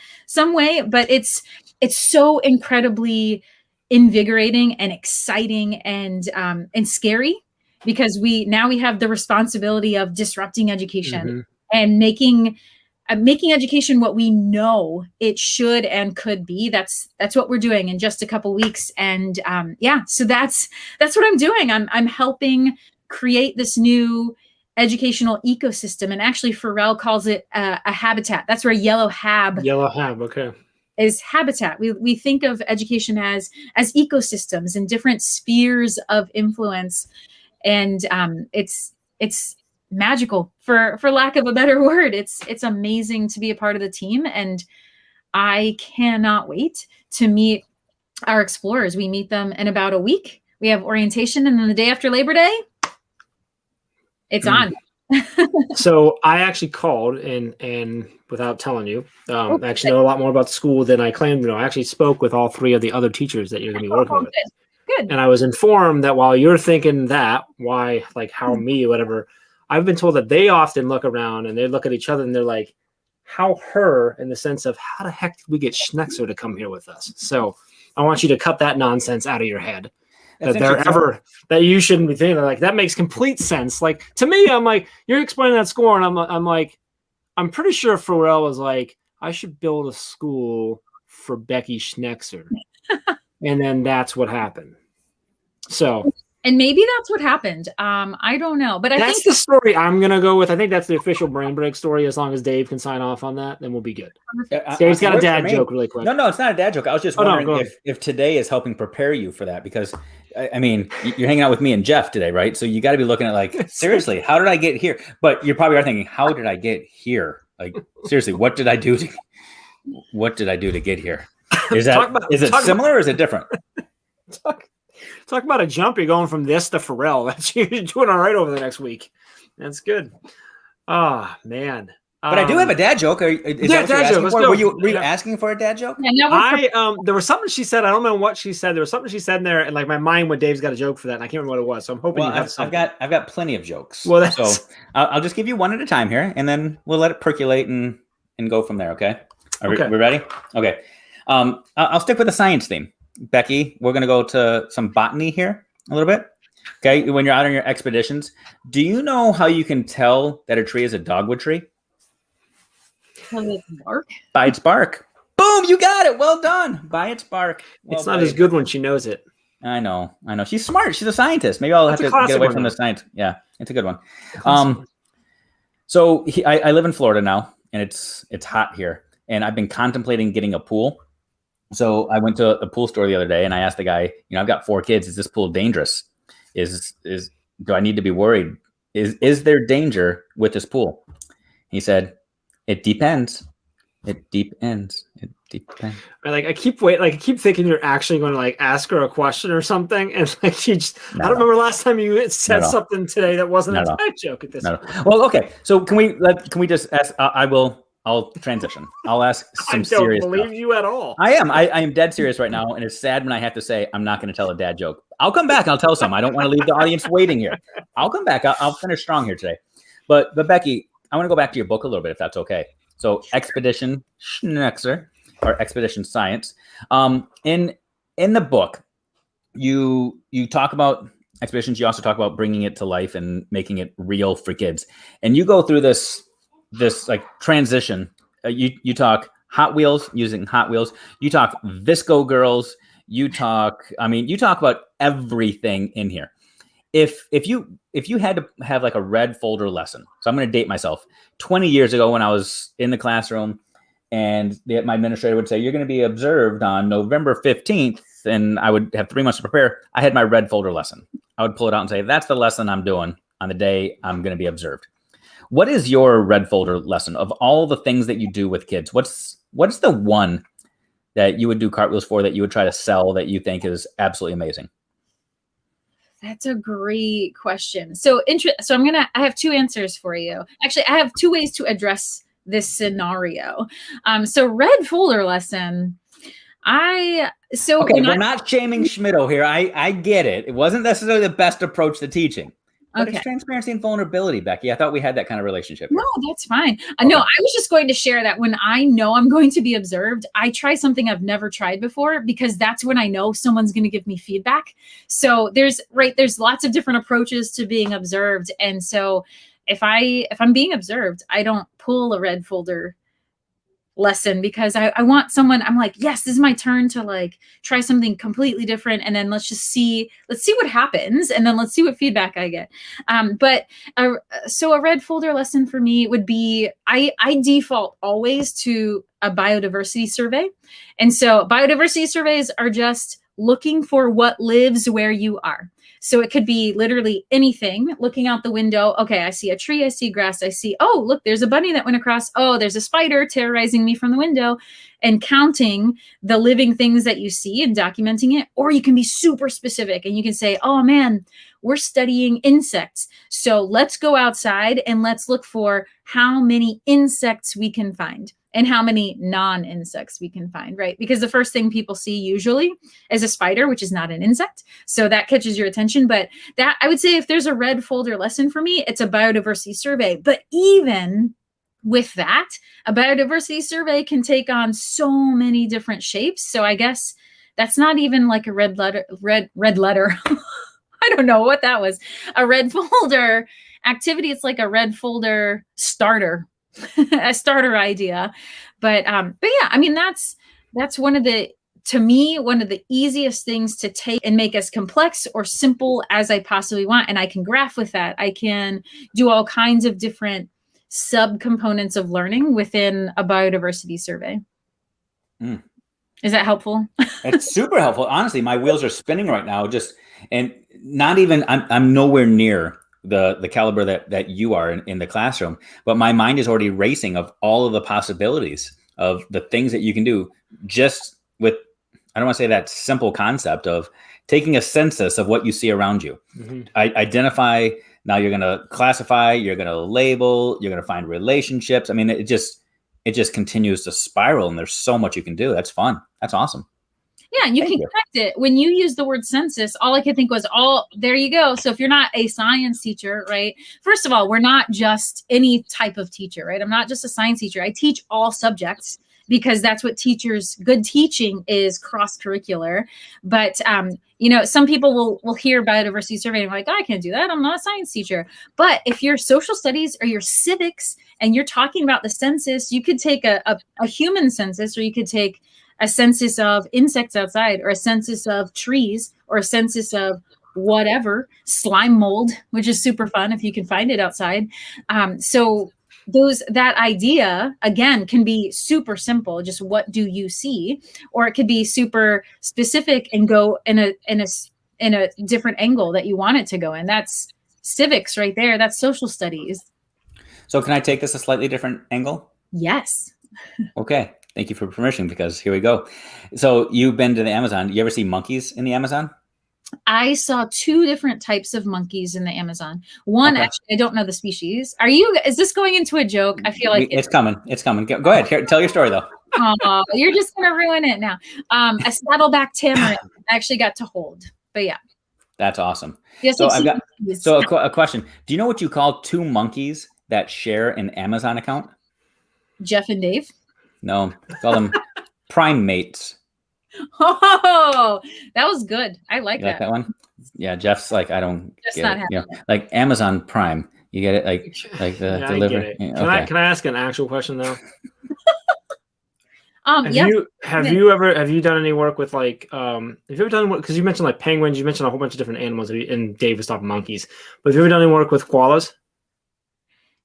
way. But it's so incredibly invigorating and exciting and scary, because we have the responsibility of disrupting education and making education what we know it should and could be. That's what we're doing in just a couple weeks. And so that's what I'm doing. I'm helping create this new educational ecosystem. And actually, Pharrell calls it a habitat. That's where Yellow Hab, okay, is habitat. We think of education as ecosystems and different spheres of influence. And it's magical, for lack of a better word. It's amazing to be a part of the team. And I cannot wait to meet our explorers. We meet them in about a week. We have orientation, and then the day after Labor Day, it's on. So I actually called and without telling you, I actually know a lot more about the school than I claimed to know. I actually spoke with all 3 of the other teachers that you're going to be working with. Good. And I was informed that while you're thinking that, why, like, how me, whatever, I've been told that they often look around and they look at each other and they're like, how her, in the sense of, how the heck did we get Schnexer to come here with us? So I want you to cut that nonsense out of your head. That you shouldn't be thinking, like, that makes complete sense. Like, to me, I'm like, you're explaining that score, and I'm like, I'm pretty sure Pharrell was like, I should build a school for Becky Schnexer. And then that's what happened. So, and maybe that's what happened. I don't know, but I think the story I'm gonna go with. I think that's the official Brain Break story. As long as Dave can sign off on that, then we'll be good. Dave's got a dad joke really quick. No, it's not a dad joke. I was just wondering if today is helping prepare you for that, because I mean, you're hanging out with me and Jeff today, right? So you got to be looking at, like, seriously, how did I get here? But you probably are thinking, how did I get here? Like, seriously, what did I do to get here? Is it similar or is it different? Talk about a jump. You're going from this to Pharrell. That's, you're doing all right over the next week. That's good. Oh, man. But I do have a dad joke. Dad joke. Were you asking for a dad joke? Yeah, there was something she said. I don't know what she said. There was something she said in there, and, like, my mind went, Dave's got a joke for that, and I can't remember what it was. So I'm hoping you have something. I've got plenty of jokes. Well, so I'll just give you one at a time here, and then we'll let it percolate and go from there. Okay. Are we ready? Okay. I'll stick with the science theme. Becky, we're going to go to some botany here a little bit. Okay. When you're out on your expeditions, do you know how you can tell that a tree is a dogwood tree? By its bark. Boom, you got it. Well done. By its bark. It's not as good when she knows it. I know. She's smart. She's a scientist. Maybe I'll have to get away from the science. Yeah, it's a good one. So I live in Florida now, and it's hot here, and I've been contemplating getting a pool. So I went to a pool store the other day, and I asked the guy, I've got 4 kids. Is this pool dangerous? Do I need to be worried? Is there danger with this pool? He said, it depends. It depends. I keep thinking you're actually going to like ask her a question or something, and like she just. I don't remember last time you said something today that wasn't a dad joke at this point. Well, okay. So can we just ask? I'll transition. I'll ask some serious. I don't believe you at all. I am dead serious right now, and it's sad when I have to say I'm not going to tell a dad joke. I'll come back and I'll tell some. I don't want to leave the audience waiting here. I'll come back. I'll finish strong here today. But Becky, I want to go back to your book a little bit, if that's okay. So Expedition Schnexer, or Expedition Science. In the book, you talk about expeditions. You also talk about bringing it to life and making it real for kids. And you go through this like transition. You talk Hot Wheels, using Hot Wheels. You talk Visco Girls. You talk about everything in here. If you had to have like a red folder lesson, so I'm going to date myself. 20 years ago when I was in the classroom, and my administrator would say, you're going to be observed on November 15th, and I would have 3 months to prepare. I had my red folder lesson. I would pull it out and say, that's the lesson I'm doing on the day I'm going to be observed. What is your red folder lesson of all the things that you do with kids? What's the one that you would do cartwheels for, that you would try to sell, that you think is absolutely amazing? That's a great question. So I have 2 answers for you. Actually, I have 2 ways to address this scenario. So red folder lesson. We're not shaming Schmittou here. I get it. It wasn't necessarily the best approach to teaching. But it's transparency and vulnerability, Becky. I thought we had that kind of relationship. No, that's fine. No, I was just going to share that when I know I'm going to be observed, I try something I've never tried before, because that's when I know someone's going to give me feedback. So there's lots of different approaches to being observed. And so if I'm being observed, I don't pull a red folder lesson, because I want someone, I'm like, yes, this is my turn to like try something completely different. And then let's see what happens. And then let's see what feedback I get. So a red folder lesson for me would be, I default always to a biodiversity survey. And so biodiversity surveys are just looking for what lives where you are. So it could be literally anything. Looking out the window, okay, I see a tree, I see grass, I see, oh, look, there's a bunny that went across. Oh, there's a spider terrorizing me from the window, and counting the living things that you see and documenting it. Or you can be super specific and you can say, oh man, we're studying insects. So let's go outside and let's look for how many insects we can find and how many non-insects we can find, right? Because the first thing people see usually is a spider, which is not an insect. So that catches your attention. But that, I would say, if there's a red folder lesson for me, it's a biodiversity survey. But even with that, a biodiversity survey can take on so many different shapes. So I guess that's not even like a red letter. I don't know what that was. A red folder activity. It's like a red folder starter. A starter idea. But yeah, I mean, that's one of the easiest things to take and make as complex or simple as I possibly want. And I can graph with that. I can do all kinds of different subcomponents of learning within a biodiversity survey. Is that helpful? It's super helpful. Honestly, my wheels are spinning right now. And not even, I'm nowhere near the caliber that you are in the classroom, but my mind is already racing of all of the possibilities of the things that you can do just with, I don't want to say that simple concept of taking a census of what you see around you. Mm-hmm. Identify, now you're going to classify, you're going to label, you're going to find relationships. I mean, it just continues to spiral, and there's so much you can do. That's fun. That's awesome. Yeah, you can connect it. When you use the word census, all I could think was, there you go. So if you're not a science teacher, right? First of all, we're not just any type of teacher, right? I'm not just a science teacher. I teach all subjects, because that's what good teaching is, cross-curricular. But, some people will hear biodiversity survey and like, I can't do that. I'm not a science teacher. But if you're social studies or your civics and you're talking about the census, you could take a human census, or you could take a census of insects outside, or a census of trees, or a census of whatever, slime mold, which is super fun if you can find it outside. So that idea again can be super simple, just what do you see, or it could be super specific and go in a different angle that you want it to go in. That's civics right there. That's social studies. So can I take this a slightly different angle? Yes. Okay. Thank you for permission, because here we go. So you've been to the Amazon. You ever see monkeys in the Amazon? I saw 2 different types of monkeys in the Amazon. One, actually, I don't know the species. Is this going into a joke? I feel like it's coming. It's coming. Go ahead. Here, tell your story though. Oh, you're just going to ruin it now. A saddleback tamarin I actually got to hold, but yeah. That's awesome. Yes, so a question. Do you know what you call 2 monkeys that share an Amazon account? Jeff and Dave? No, call them prime mates. Oh, that was good. I like that. That one. Yeah, Jeff's like, I don't Jeff's get not it. happy. You know, like Amazon Prime. You get it? Like the yeah, delivery. I get it. Can I ask an actual question though? Have you done any work with like have you ever done work, because you mentioned like penguins, you mentioned a whole bunch of different animals, and Dave was talking monkeys, but have you ever done any work with koalas?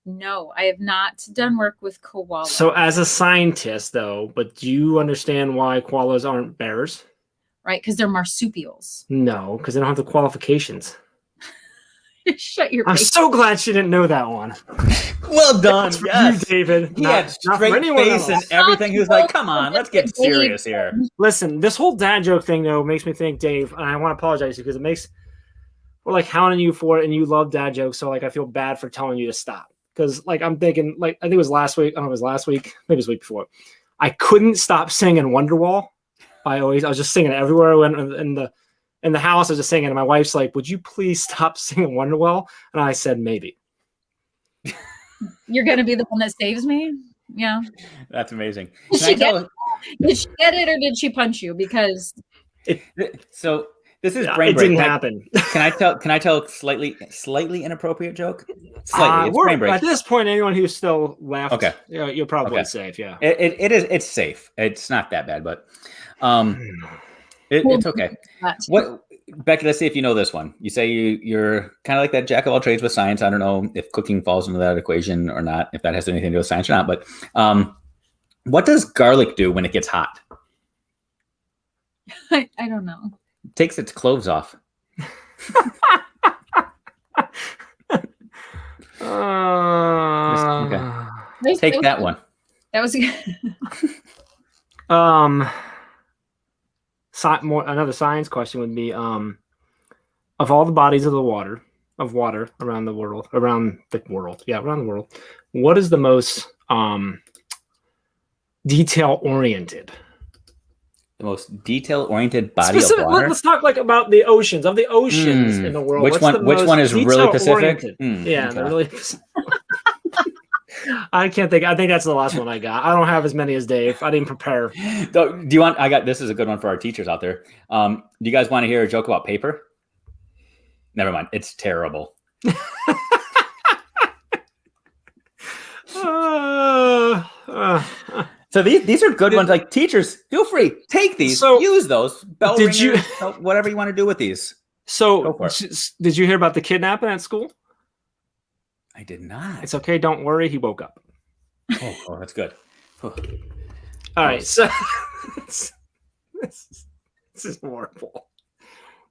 No, I have not done work with koalas. So as a scientist though, but do you understand why koalas aren't bears? Right, because they're marsupials. No, because they don't have the qualifications. Shut your I'm face. so glad she didn't know that one. Well done. For you, David. He had straight face and everything. He was like, come on, let's get serious here. Listen, this whole dad joke thing, though, makes me think, Dave, and I want to apologize because we're like hounding you for it, and you love dad jokes, so like I feel bad for telling you to stop. Because like I'm thinking, like I think it was last week. I don't know if it was last week, maybe it was the week before. I couldn't stop singing Wonderwall. I was just singing it everywhere I went in the house. I was just singing, and my wife's like, "Would you please stop singing Wonderwall?" And I said, "Maybe." You're gonna be the one that saves me. Yeah, that's amazing. Did she get it, or did she punch you? Because so this is brain break. It didn't happen. Can I tell slightly inappropriate joke? Slightly. It's brain break. At this point, anyone who's still left, okay, you're probably safe. Yeah, it is. It's safe. It's not that bad, but it's okay. What, Becky? Let's see if you know this one. You say you're kind of like that jack of all trades with science. I don't know if cooking falls into that equation or not. If that has anything to do with science or not. But what does garlic do when it gets hot? I don't know. It takes its clothes off. Okay. Take that one. That was another science question would be of all the bodies of water around the world, what is the most detail oriented? The most detail-oriented body of water. Let's talk like about the oceans. Of the oceans in the world, which one is really Pacific? Yeah, they're really. I can't think. I think that's the last one I got. I don't have as many as Dave. I didn't prepare. Do you want? This is a good one for our teachers out there. Do you guys want to hear a joke about paper? Never mind. It's terrible. So these are good ones. Like teachers, feel free, take these, use those. Bell ringers, whatever you want to do with these. So did you hear about the kidnapping at school? I did not. It's okay. Don't worry. He woke up. Oh, that's good. All right. So this is horrible.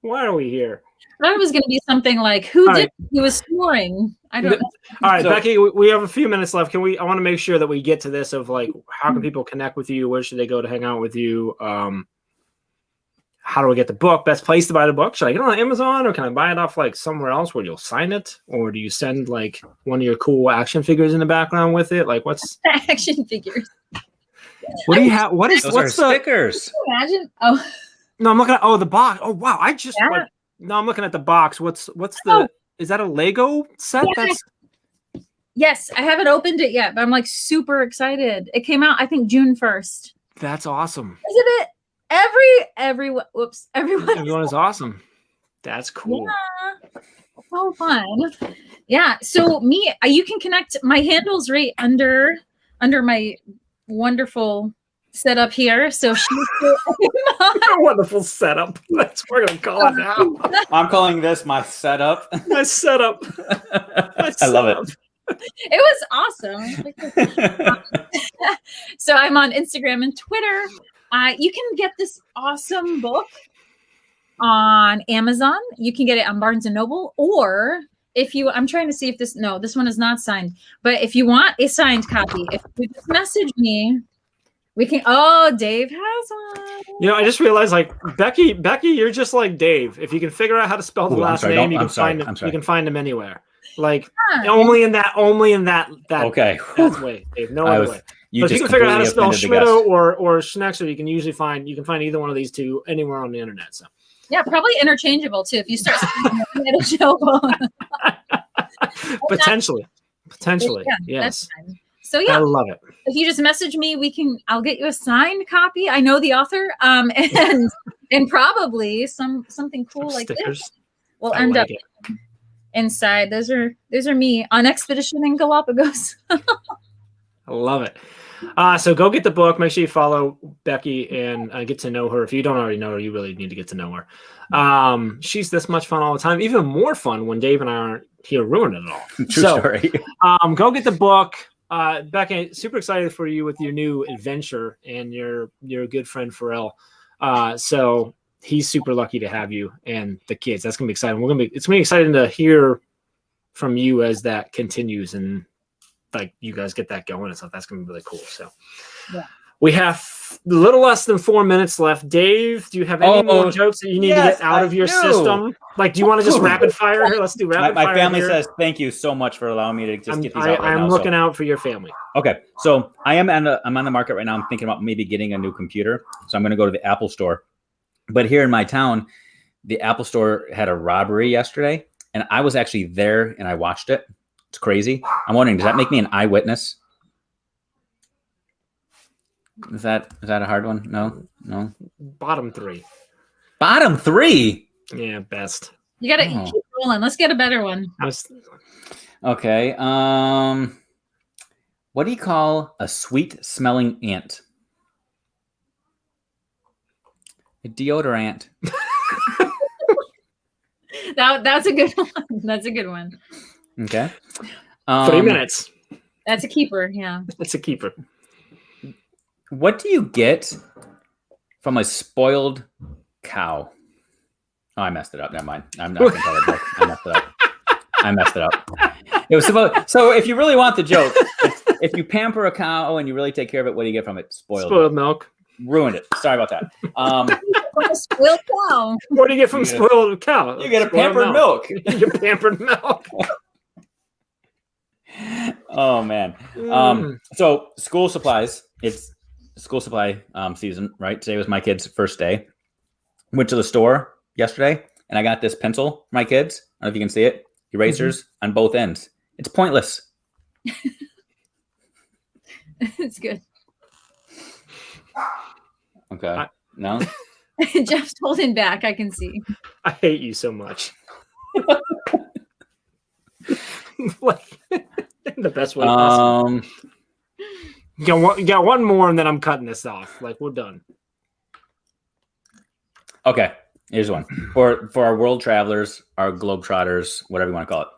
Why are we here? I thought it was going to be something like, who did he was snoring. I don't know. All right, Becky, we have a few minutes left. I want to make sure that we get to this of like, how can people connect with you? Where should they go to hang out with you? How do we get the book? Best place to buy the book? Should I get it on Amazon, or can I buy it off like somewhere else where you'll sign it? Or do you send like one of your cool action figures in the background with it? Like what's action figures? What do you have? What's the stickers? Imagine. Oh no, I'm looking at the box. Oh wow, I'm looking at the box. What's the is that a Lego set? Yeah. Yes, I haven't opened it yet, but I'm like super excited. It came out, I think, June 1st. That's awesome. Isn't it? Everyone is awesome. That's cool. Yeah. So fun. Yeah. So you can connect my handles right under my wonderful set up here. So she's a wonderful setup. That's what we're gonna call it now. I'm calling this my setup. My setup. I love it. It was awesome. So I'm on Instagram and Twitter. You can get this awesome book on Amazon. You can get it on Barnes and Noble, or I'm trying to see if this one is not signed, but if you want a signed copy, if you just message me, we can. Oh, Dave has one. I just realized, like, Becky, you're just like Dave. If you can figure out how to spell the last name, you can find him. You can find him anywhere. Like, only in that. Okay. That's way, Dave. No other way. But if you can figure out how to spell Schmitto or Schnexer, you can usually find either one of these two anywhere on the internet. So. Yeah, probably interchangeable too. If you start interchangeable. Potentially. Yeah, Yes. So yeah, I love it. If you just message me, I'll get you a signed copy. I know the author, and probably something cool like stickers. This will end up inside. Those are me on expedition in Galapagos. I love it. So go get the book. Make sure you follow Becky and get to know her. If you don't already know her, you really need to get to know her. She's this much fun all the time. Even more fun when Dave and I aren't here ruining it all. True story. Go get the book. Becky, super excited for you with your new adventure and your good friend Pharrell. So he's super lucky to have you and the kids. That's gonna be exciting. It's gonna be exciting to hear from you as that continues and like you guys get that going and stuff. That's gonna be really cool. So we have a little less than 4 minutes left. Dave, do you have any more jokes that you need to get out of your system? Like, do you want to just rapid fire here? Let's do rapid fire. My family says thank you so much for allowing me to just get these out right now. I'm looking out for your family. Okay, so I'm on the market right now. I'm thinking about maybe getting a new computer. So I'm going to go to the Apple store. But here in my town, the Apple store had a robbery yesterday, and I was actually there and I watched it. It's crazy. I'm wondering, does that make me an eyewitness? Is that a hard one? No. Bottom three. Yeah, best. You gotta keep rolling. Let's get a better one. Okay. What do you call a sweet-smelling ant? A deodorant. That's a good one. That's a good one. Okay. 3 minutes. That's a keeper. Yeah. That's a keeper. What do you get from a spoiled cow? Oh, I messed it up. Never mind. I'm not going to tell the joke. I messed it up. It was so if you really want the joke, if you pamper a cow and you really take care of it, what do you get from it? Spoiled milk. Ruined it. Sorry about that. Spoiled cow. What do you get from spoiled cow? You get a pampered milk. You get pampered milk. Oh, man. So school supplies. It's school supply season, right? Today was my kid's first day. Went to the store yesterday and I got this pencil for my kids. I don't know if you can see it. Erasers on both ends. It's pointless. It's good. Okay. No? Jeff's holding back. I can see. I hate you so much. Like, in the best way possible. You got one more, and then I'm cutting this off. Like, we're done. Okay, here's one. For our world travelers, our globetrotters, whatever you want to call it.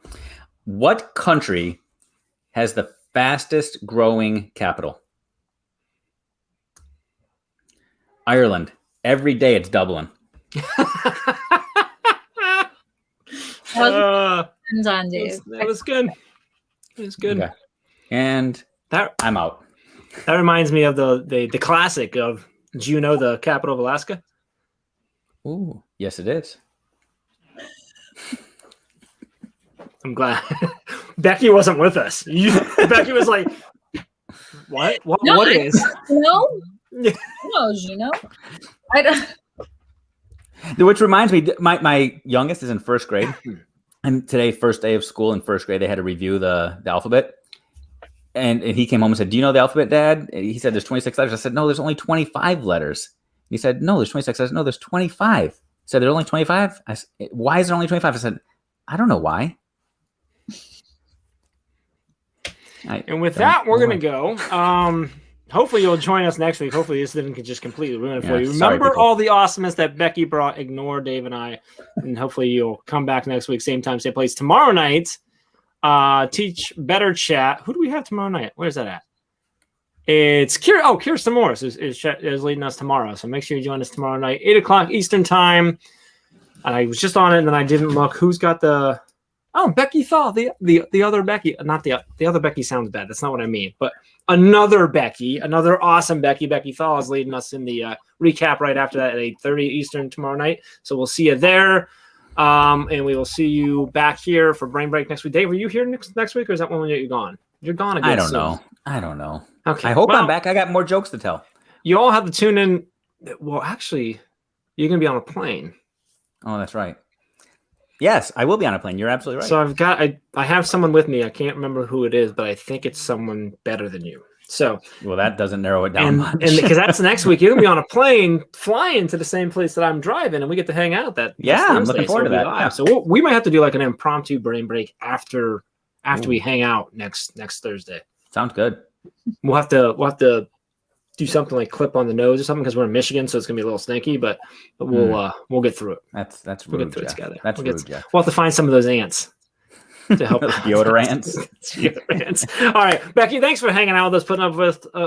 What country has the fastest growing capital? Ireland. Every day it's doubling. On, Dave. That was good. It was good. Okay. And I'm out. That reminds me of the classic of, do you know the capital of Alaska? Ooh, yes, it is. I'm glad. Becky wasn't with us. Becky was like, what? What is? No. No, Gino. I don't. Which reminds me, my youngest is in first grade. And today, first day of school in first grade, they had to review the alphabet. And he came home and said, do you know the alphabet, Dad? And he said, there's 26 letters. I said, no, there's only 25 letters. He said, no, there's 26. I said, no, there's 25. He said, there's only 25? I said, why is there only 25? I said, I don't know why. And with that, we're going to go. hopefully you'll join us next week. Hopefully this didn't just completely ruin it for you. Remember all the awesomeness that Becky brought. Ignore Dave and I, and hopefully you'll come back next week, same time, same place. Tomorrow night, Teach Better Chat. Who do we have tomorrow night? Where's that at? It's Kirsten Morris is leading us tomorrow. So make sure you join us tomorrow night, 8:00 Eastern time. And I was just on it, and then I didn't look. Who's got the? Oh, Becky Thaw, the other Becky. Not the other Becky sounds bad. That's not what I mean. But another Becky, another awesome Becky. Becky Thaw is leading us in the recap right after that at 8:30 Eastern tomorrow night. So we'll see you there. And we will see you back here for Brain Break next week. Dave, are you here next week, or is that one you're gone? You're gone again. I don't know. Okay. I hope I'm back. I got more jokes to tell. You all have to tune in. Well, actually, you're going to be on a plane. Oh, that's right. Yes, I will be on a plane. You're absolutely right. So I have someone with me. I can't remember who it is, but I think it's someone better than you. So well, that doesn't narrow it down much. And because that's next week, you're gonna be on a plane flying to the same place that I'm driving, and we get to hang out. I'm looking forward to that. Yeah. So we might have to do like an impromptu brain break after we hang out next Thursday. Sounds good. We'll have to do something like clip on the nose or something because we're in Michigan, so it's gonna be a little stinky, but we'll get through it. That's we'll rude, get through it together. That's rude, Jeff. We'll have to find some of those ants to help. Deodorants. All right, Becky, thanks for hanging out with us, putting up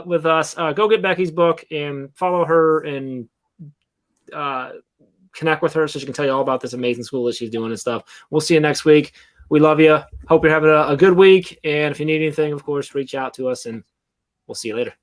with us. Go get Becky's book and follow her and connect with her so she can tell you all about this amazing school that she's doing and stuff. We'll see you next week. We love you. Hope you're having a good week. And if you need anything, of course, reach out to us, and we'll see you later.